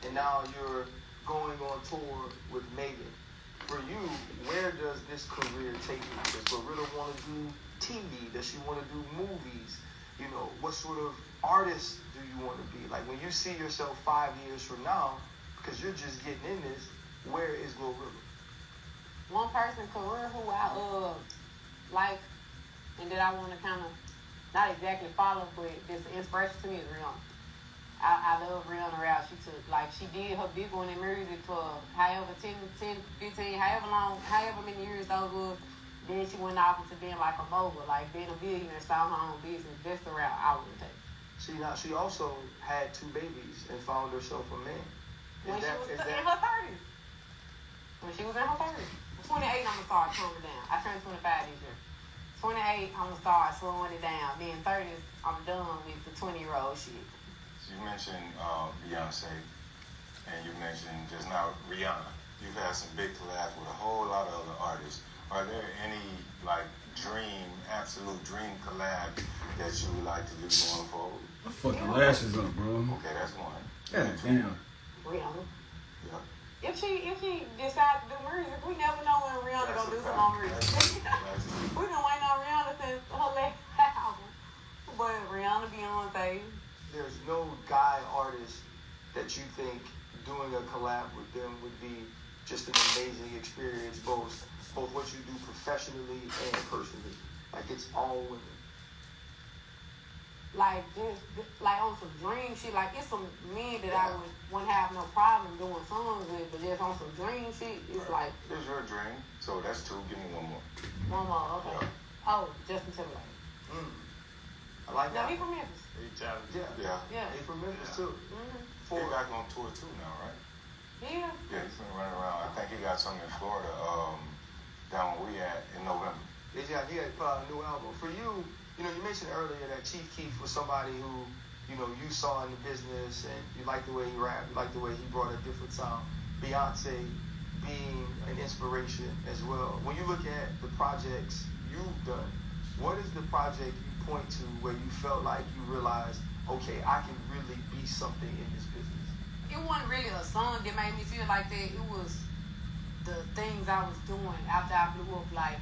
and now you're going on tour with Megan. For you, where does this career take you? Does Glorilla want to do TV? Does she want to do movies? What sort of artist do you want to be? Like, when you see yourself 5 years from now, because you're just getting in this, where is Glorilla? One person career who I like and that I want to kind of not exactly follow, but this inspiration to me is Rihanna. I love Rihanna Rouse. She did her big one in music for however 10, 15, however many years those was. Then she went off into being like a mogul, like being a billionaire, starting her own business. That's the route I would take. She also had 2 babies and found herself a man. When she was in her 30s. When she was in her 30s. 28, I'm going to start toning down. I turned 25 this year. 28, I'm going to start slowing it down. Then 30s, I'm done with the 20-year-old shit. So you mentioned Beyonce, and you mentioned just now Rihanna. You've had some big collabs with a whole lot of other artists. Are there any absolute dream collab that you would like to do going forward? I fucking lashes up, bro. Okay, that's one. God damn. Rihanna. Yeah. If she decides to do music, we never know when Rihanna gonna do some more music. We've been waiting on Rihanna since her last album. But Rihanna, Beyonce. There's no guy artist that you think doing a collab with them would be just an amazing experience, both what you do professionally and personally. Like, it's all women. Like, just like on some dream shit. Like, it's some men that I wouldn't have no problem doing songs with, but just on some dream shit, it's like. There's your dream. So that's 2. Give me one more. One more, okay. Yeah. Oh, Justin Timberlake. I like No, that. he from Memphis. Yeah. He from Memphis too. Mm-hmm. He's back on tour too now, right? Yeah. Yeah, he's been running around. I think he got something in Florida, down where we at in November. He had put out a new album. For you, you mentioned earlier that Chief Keef was somebody who, you saw in the business and you liked the way he rapped, you liked the way he brought a different sound. Beyonce being an inspiration as well. When you look at the projects you've done, what is the project you point to where you felt like you realized, okay, I can really be something in this business? It wasn't really a song that made me feel like that. It was the things I was doing after I blew up, like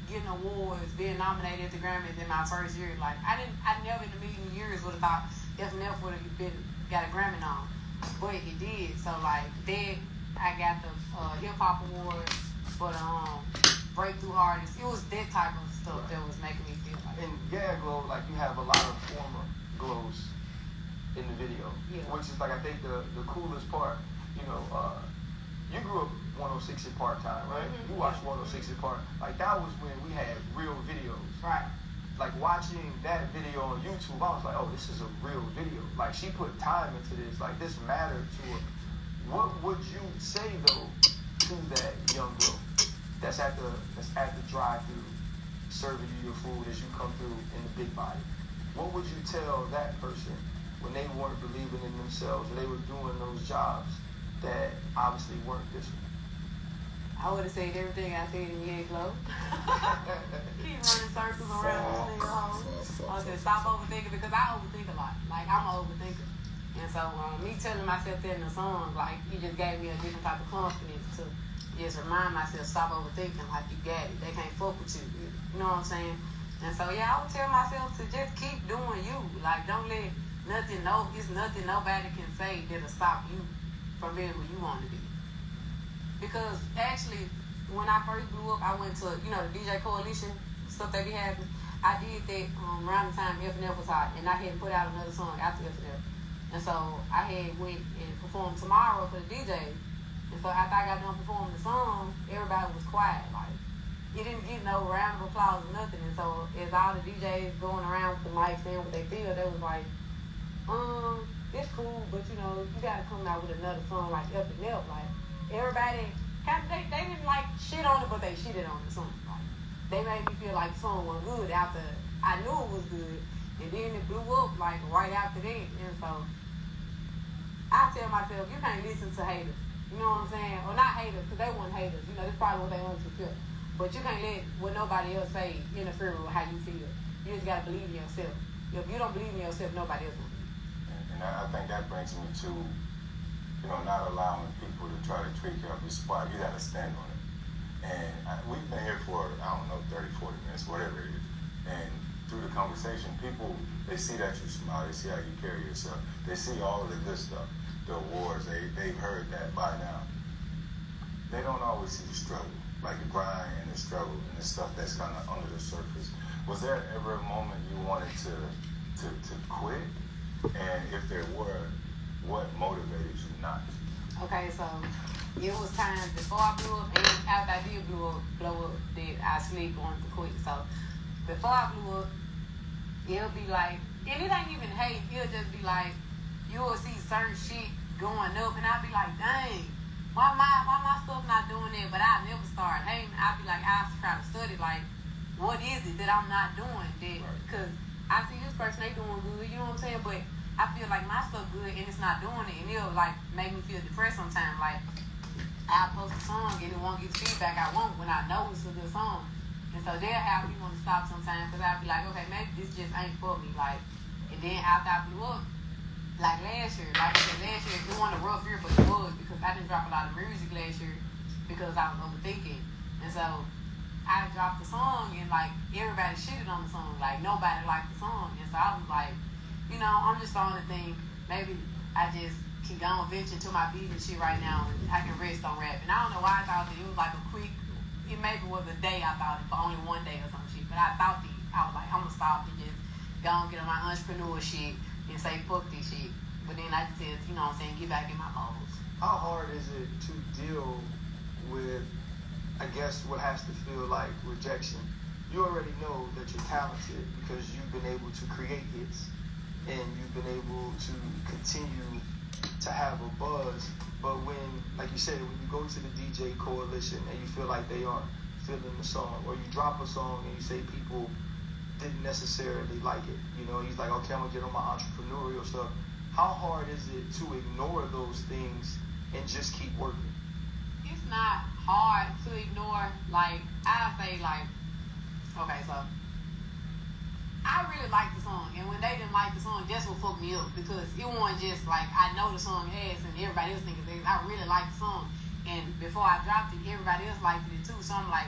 getting awards, being nominated at the Grammys in my first year. Like, I never in a million years would have thought FNF would have got a Grammy nom, but it did. So like then I got the hip hop award for the breakthrough artist. It was that type of stuff that was making me feel like. And yeah, Glow, like you have a lot of former Glows in the video, Yeah. which is like I think the coolest part. You grew up 106 in Park time, right? Mm-hmm. You watched 106 in Park. Like, that was when we had real videos. Right. Like, watching that video on YouTube, I was like, oh, this is a real video. Like, she put time into this. Like, this mattered to her. What would you say, though, to that young girl that's at the drive-thru serving you your food as you come through in the big body? What would you tell that person when they weren't believing in themselves or they were doing those jobs that obviously weren't this one? I would have said everything I said in Ye Glow. Keep running circles around this nigga hole. I said stop overthinking, because I overthink a lot. Like, I'm an overthinker. And so me telling myself that in the song, like, it just gave me a different type of confidence to just remind myself, stop overthinking, like, you got it. They can't fuck with you. You know what I'm saying? And so, yeah, I would tell myself to just keep doing you. Like, don't let it's nothing nobody can say that'll stop you from being who you want to be. Because actually, when I first blew up, I went to, the DJ Coalition, stuff they be having. I did that around the time FNF was hot, and I had put out another song after FNF. And so I had went and performed Tomorrow for the DJs. And so after I got done performing the song, everybody was quiet. Like, you didn't get no round of applause or nothing. And so as all the DJs going around with the mic saying what they feel, they was like, it's cool, but you gotta come out with another song like FNF. Like, everybody they didn't like shit on it, but they shitted on the song. Like, they made me feel like the song was good after I knew it was good, and then it blew up like right after that. And so I tell myself, you can't listen to haters. You know what I'm saying? Or not haters, because they weren't haters. That's probably what they wanted to feel. But you can't let what nobody else say interfere with how you feel. You just gotta believe in yourself. If you don't believe in yourself, nobody else will. And I think that brings me to, not allowing people to try to trick you off your spot. You got to stand on it. And we've been here for, 30, 40 minutes, whatever it is. And through the conversation, people, they see that you smile, they see how you carry yourself. They see all of the good stuff, the awards, they've heard that by now. They don't always see the struggle, like the grind and the struggle and the stuff that's kind of under the surface. Was there ever a moment you wanted to quit? And if there were, what motivated you not? Okay, so it was times before I blew up and after I did blow up that I sleep wanted to quit. So before I blew up, it'll be like, and it ain't even hate, it'll just be like, you'll see certain shit going up and I'll be like, dang, why my stuff not doing that? But I never start hating. I'll be like, I'll try to study, like, what is it that I'm not doing? That, because I see this person, they doing good, you know what I'm saying? But I feel like my stuff good and it's not doing it, and it'll like make me feel depressed sometimes. Like, I'll post a song and it won't get the feedback I want when I know it's a good song. And so they'll have me want to stop sometimes, because I'll be like, okay, maybe this just ain't for me. Like, and then after I blew up, like last year, like I said, last year, it wasn't a rough year, but it was, because I didn't drop a lot of music last year because I was overthinking. And so I dropped the song and like everybody shitted on the song. Like, nobody liked the song. And so I was like, I'm just starting to think maybe I just can go and venture into my beat and shit right now and I can rest on rap. And I don't know why I thought that it was like a quick, it maybe was a day I thought it for only one day or some shit. But I thought that I was like, I'm gonna stop and just go and get on my entrepreneur shit and say fuck this shit. But then I just said, get back in my modes. How hard is it to deal with, I guess, what has to feel like rejection? You already know that you're talented because you've been able to create hits and you've been able to continue to have a buzz. But when, like you said, when you go to the DJ Coalition and you feel like they aren't feeling the song, or you drop a song and you say people didn't necessarily like it, he's like, okay, I'm gonna get on my entrepreneurial stuff. How hard is it to ignore those things and just keep working? It's not hard to ignore. Like, I say, like, okay, so I really like the song, and when they didn't like the song, that's what fucked me up, because it wasn't just like I know the song ass and everybody else thinking things. I really like the song, and before I dropped it, everybody else liked it too. So I'm like,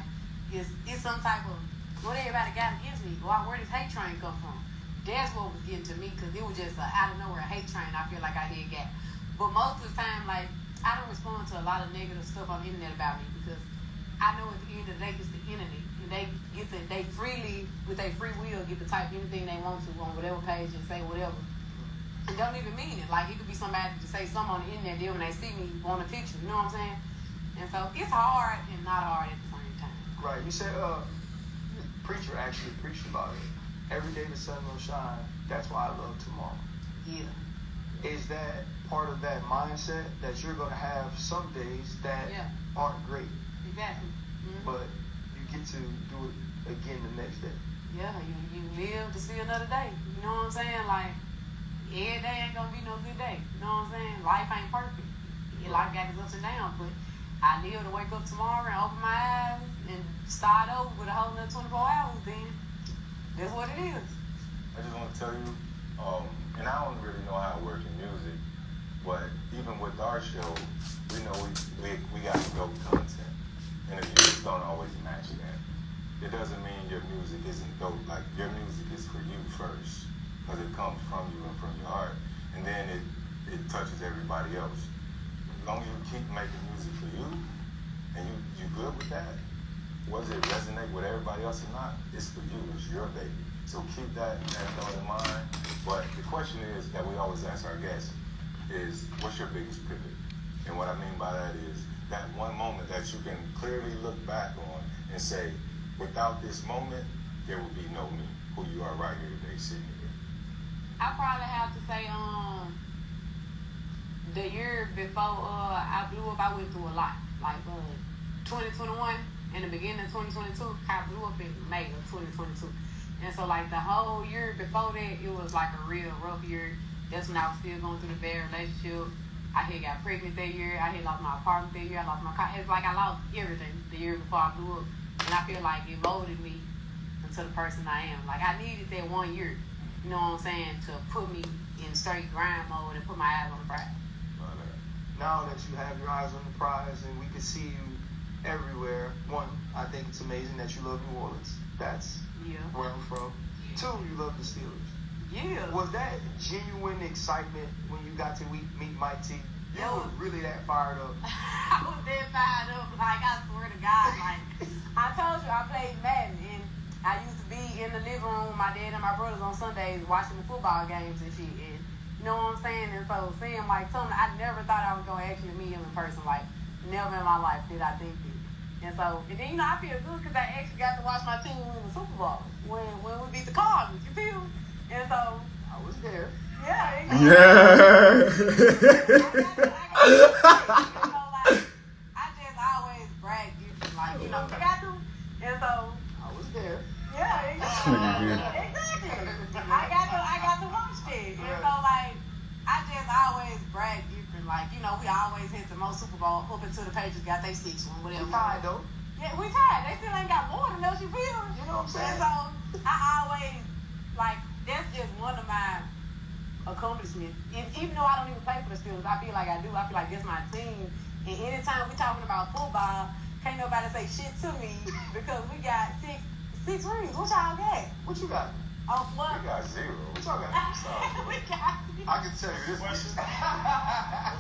it's some type of what everybody got against me. Where does hate train come from? That's what was getting to me, because it was just out of nowhere hate train. I feel like I did get, but most of the time, like, I don't respond to a lot of negative stuff on the internet about me, because I know at the end of the day it's the internet. They freely, with their free will, get to type anything they want to on whatever page and say whatever. And don't even mean it. Like, it could be somebody to say something on the internet, then when they see me, want a picture, you know what I'm saying? And so it's hard and not hard at the same time. Right. You said, preacher actually preached about it. Every day the sun will shine. That's why I love tomorrow. Yeah. Is that part of that mindset that you're going to have some days that aren't great, Exactly. Mm-hmm. but you get to do it again the next day? Yeah, you live to see another day. You know what I'm saying? Like, every day ain't gonna be no good day. You know what I'm saying? Life ain't perfect. Life got its ups and downs, but I live to wake up tomorrow and open my eyes and start over with a whole nother 24 hours, then that's what it is. I just want to tell you, and I don't really know how it works in music, but even with our show, we know we got dope content, and the views don't always match that. It doesn't mean your music isn't dope. Like, your music is for you first, because it comes from you and from your heart, and then it touches everybody else. As long as you keep making music for you, and you good with that, whether it resonate with everybody else or not, it's for you. It's your baby. So keep that thought in mind. But the question is that we always ask our guests is, what's your biggest pivot? And what I mean by that is that one moment that you can clearly look back on and say, without this moment, there would be no me, who you are right here today sitting here. I probably have to say, the year before I blew up, I went through a lot. Like 2021 and the beginning of 2022, I blew up in May of 2022. And so like the whole year before that, it was like a real rough year. That's when I was still going through the bad relationship. I had got pregnant that year. I had lost my apartment that year. I lost my car. It's like I lost everything the year before I blew up. And I feel like it molded me into the person I am. Like, I needed that 1 year, you know what I'm saying, to put me in straight grind mode and put my eyes on the prize. Now that you have your eyes on the prize and we can see you everywhere, one, I think it's amazing that you love New Orleans. That's where I'm from. Two, you love the Steelers. Yeah. Was that genuine excitement when you got to meet Mike T? You were really that fired up? I was that fired up. Like, I swear to God, like, I told you I played Madden, and I used to be in the living room with my dad and my brothers on Sundays watching the football games and shit. And you know what I'm saying? And so seeing Mike Tomlin, I never thought I was going to actually meet him in person. Like, never in my life did I think that. And so, and then, you know, I feel good because I actually got to watch my team win the Super Bowl when we beat the Cardinals, you feel? And so, I was there. yeah. Yeah. You know, like, I just always brag different, like, you know, you got to. And so, I was there. yeah, exactly. I got to watch it. And so, like, I just always brag different. Like, you know, we always hit the most Super Bowl up until the Patriots got their 6th one, whatever. We tied, though. Yeah, we tied. They still ain't got more than us, you feel? You know what I'm saying? And so, I always, like, that's just one of my accomplishments. And even though I don't even play for the Steelers, I feel like I do. I feel like that's my team. And anytime we talking about football, can't nobody say shit to me because we got six rings. What y'all got? What you got? Oh, what? We got zero. What y'all got? We got. I can tell you this. What's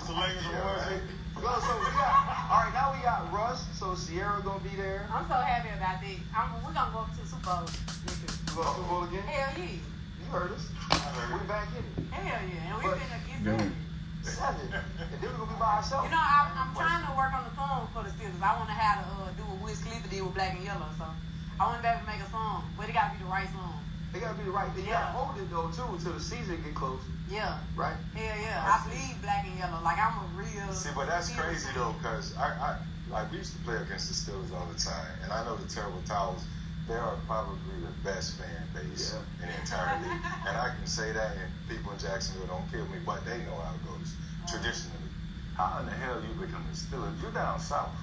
the latest award? So we got, all right, now we got Russ, so Sierra gonna be there. I'm so happy about that. We're gonna go up to the Super Bowl this year. You go to Super Bowl again? Hell yeah. You heard us. We back in it. Hell yeah. And we But- finna get Damn. there. 7. And then we're gonna be by ourselves. You know, I'm trying to work on the song for the Steelers. I want to have to do what Wiz Khalifa did with Black and Yellow. So I want to be able to make a song, but it got to be the right song. They gotta be the right thing. You gotta hold it though too until the season get close, Yeah. right? Hell yeah. I bleed Black and Yellow. Like, I'm a real. See, but that's Steelers crazy fan. though, because I like we used to play against the Steelers all the time, and I know the Terrible Towels. They are probably the best fan base in the entire league, and I can say that. And people in Jacksonville don't kill me, but they know how it goes traditionally. How in the hell you become a Steelers? You down south.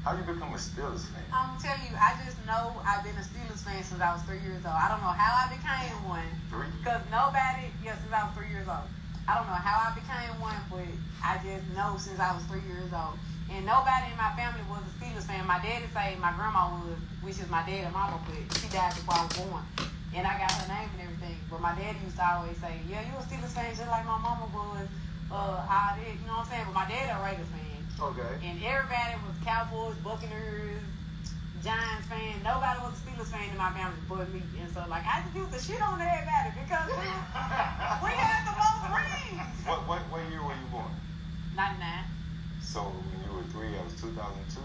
How you become a Steelers fan? I'm telling you, I just know I've been a Steelers fan since I was 3 years old. I don't know how I became one. 3? Because nobody, since I was 3 years old. I don't know how I became one, but I just know since I was 3 years old. And nobody in my family was a Steelers fan. My daddy say my grandma was, which is my dad and mama, but she died before I was born. And I got her name and everything. But my daddy used to always say, yeah, you a Steelers fan just like my mama was. I did, you know what I'm saying? But my dad a Raiders fan. Okay. And everybody was Cowboys, Buccaneers, Giants fan. Nobody was a Steelers fan in my family but me. And so, like, I just used to shit on everybody because we had the most rings. What year were you born? 99. So when you were 3, that was 2002.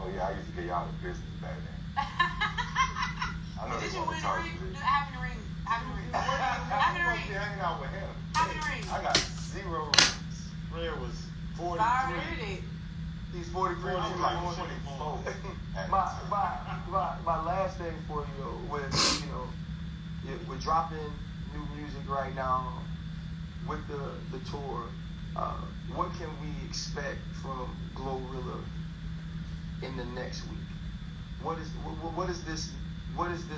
Oh yeah, I used to get y'all the business back then. I know Did they you want win to the charge ring? you this. How many rings? How many rings? How You many must be rings? hanging out with him. How many rings? I got 0 rings. Fred was I 43. already heard it. He's 43. I'm I'm like like 24. at the my, time. my last thing for you though, with we're dropping new music right now with the tour. What can we expect from Glorilla in the next week? What is this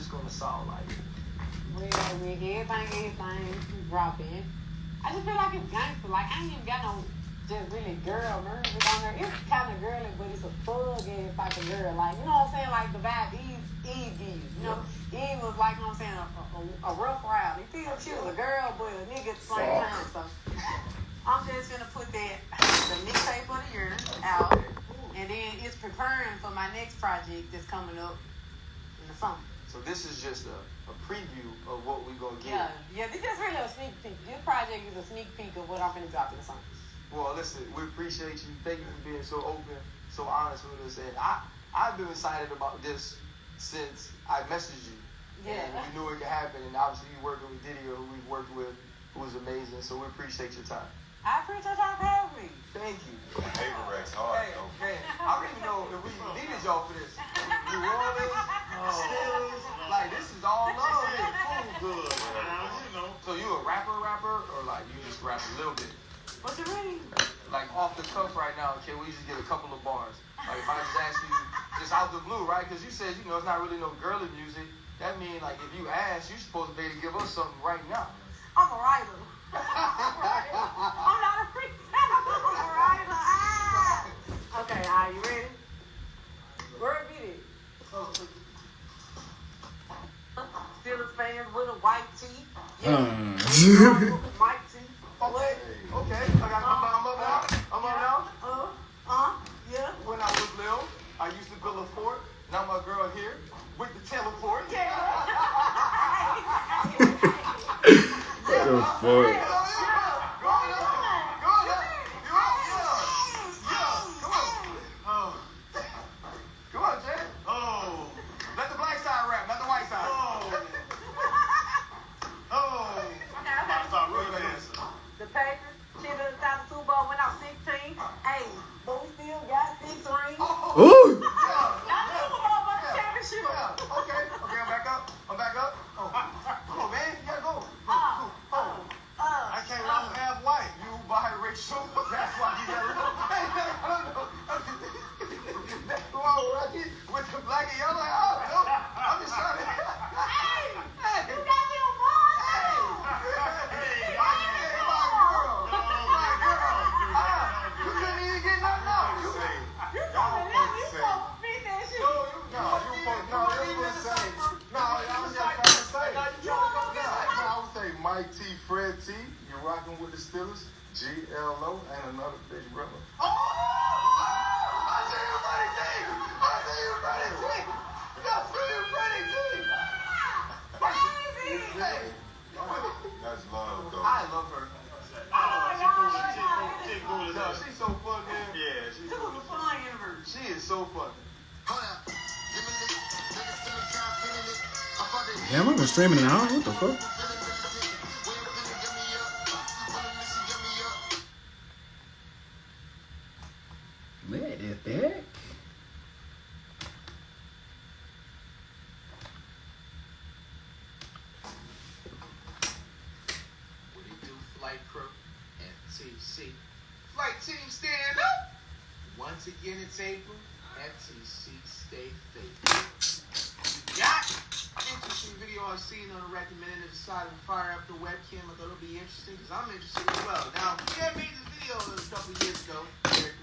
gonna sound like? Well, with everything dropping, I just feel like it's gangster. Like I ain't even got no just really girl music on there. It's kind of girly, but it's a thug ass type of girl. Like, you know what I'm saying? Like the vibe Eve gives. You know, Eve was like, you know what I'm saying, a rough ride. You feel she was a girl, but a nigga at the same time. So I'm just gonna put the mixtape for the year out, and then it's preparing for my next project that's coming up in the summer. So this is just a preview of what we're gonna get. Yeah, this is really a sneak peek. This project is a sneak peek of what I'm gonna drop in the summer. Well, listen, we appreciate you. Thank you for being so open, so honest with us. And I've been excited about this since I messaged you. Yeah. And we knew it could happen. And obviously you working with Didio, who we've worked with, who was amazing. So we appreciate your time. I appreciate y'all for having me. Thank you. Averex's hard, Hey, though. man, I don't even know if we needed y'all for this. New Orleans, Steelers, like this is all love here. Food good. You know. So you a rapper, or like you just rap a little bit? What you reading? Like off the cuff right now, can we just get a couple of bars? Like if I just ask you, just out the blue, right? Because you said, it's not really no girly music. That means like if you ask, you're supposed to be able to give us something right now. I'm a writer. I'm not a freak. I'm a writer. Okay, are you ready? Word beat it. Steelers fans with a white tee. White tee. Okay. I'm up now. Yeah. When I was little, I used to build a fort. Now my girl here with the teleport. What the fuck? Go on up. Come on, Jay. Oh. Let the black side rap, not the white side. Oh. I start really dancing. The Packers, Chivas got the Super Bowl, went out 16. Hey, but we still got 6 rings. Ooh! Not the Super Bowl, but the championship. Yeah. Okay, I'm back up. Oh. Come on, man. You gotta go. I can't run half white. You biracial. That's why you gotta look. Hey, I don't know. Come on, Rocky. With the black and yellow. I'm just trying to. Hey. You got me on board. My girl. You couldn't even get nothing out. You supposed to fit that shit. I would say Mike T, Fred T, you're rocking with the Steelers, GLO, and another big brother. I see you, Freddie T. Hey. That's love, though. I love her. She cool as No, hell. she's so fun, man. Yeah, she's This cool was as a fun universe. She is so fun. Damn, I've been streaming an hour. What the fuck? Let it back. What do you do, Flight Crew? FTC. Flight team, stand up! Once again, it's April. FTC, stay faithful. Got interesting video I've seen on a recommended to decide to fire up the webcam. I thought it'll be interesting because I'm interested as well. Now, yeah, made this video a couple of years ago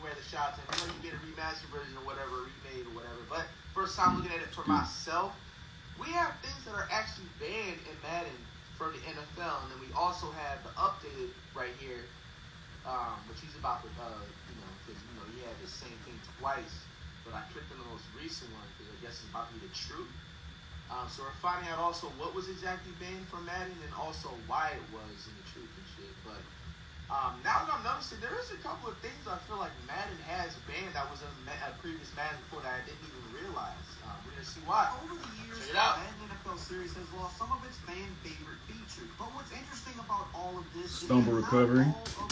where the shots, and I know you get a remastered version or whatever, remade or whatever, but first time looking at it for myself, we have things that are actually banned in Madden from the NFL, and then we also have the updated right here, which he's about to, because, he had the same thing twice, but I clicked on the most recent one because I guess it's about to be the truth. So we're finding out also what was exactly banned from Madden and also why it was in the truth and shit. But now that I'm noticing, there is a couple of things I feel like Madden has banned that was in a previous Madden before that I didn't even realize. We're gonna see why. Over the years, Check it out. Madden NFL Series has lost some of its fan favorite features. But what's interesting about all of this Stumble is not recovery. all of the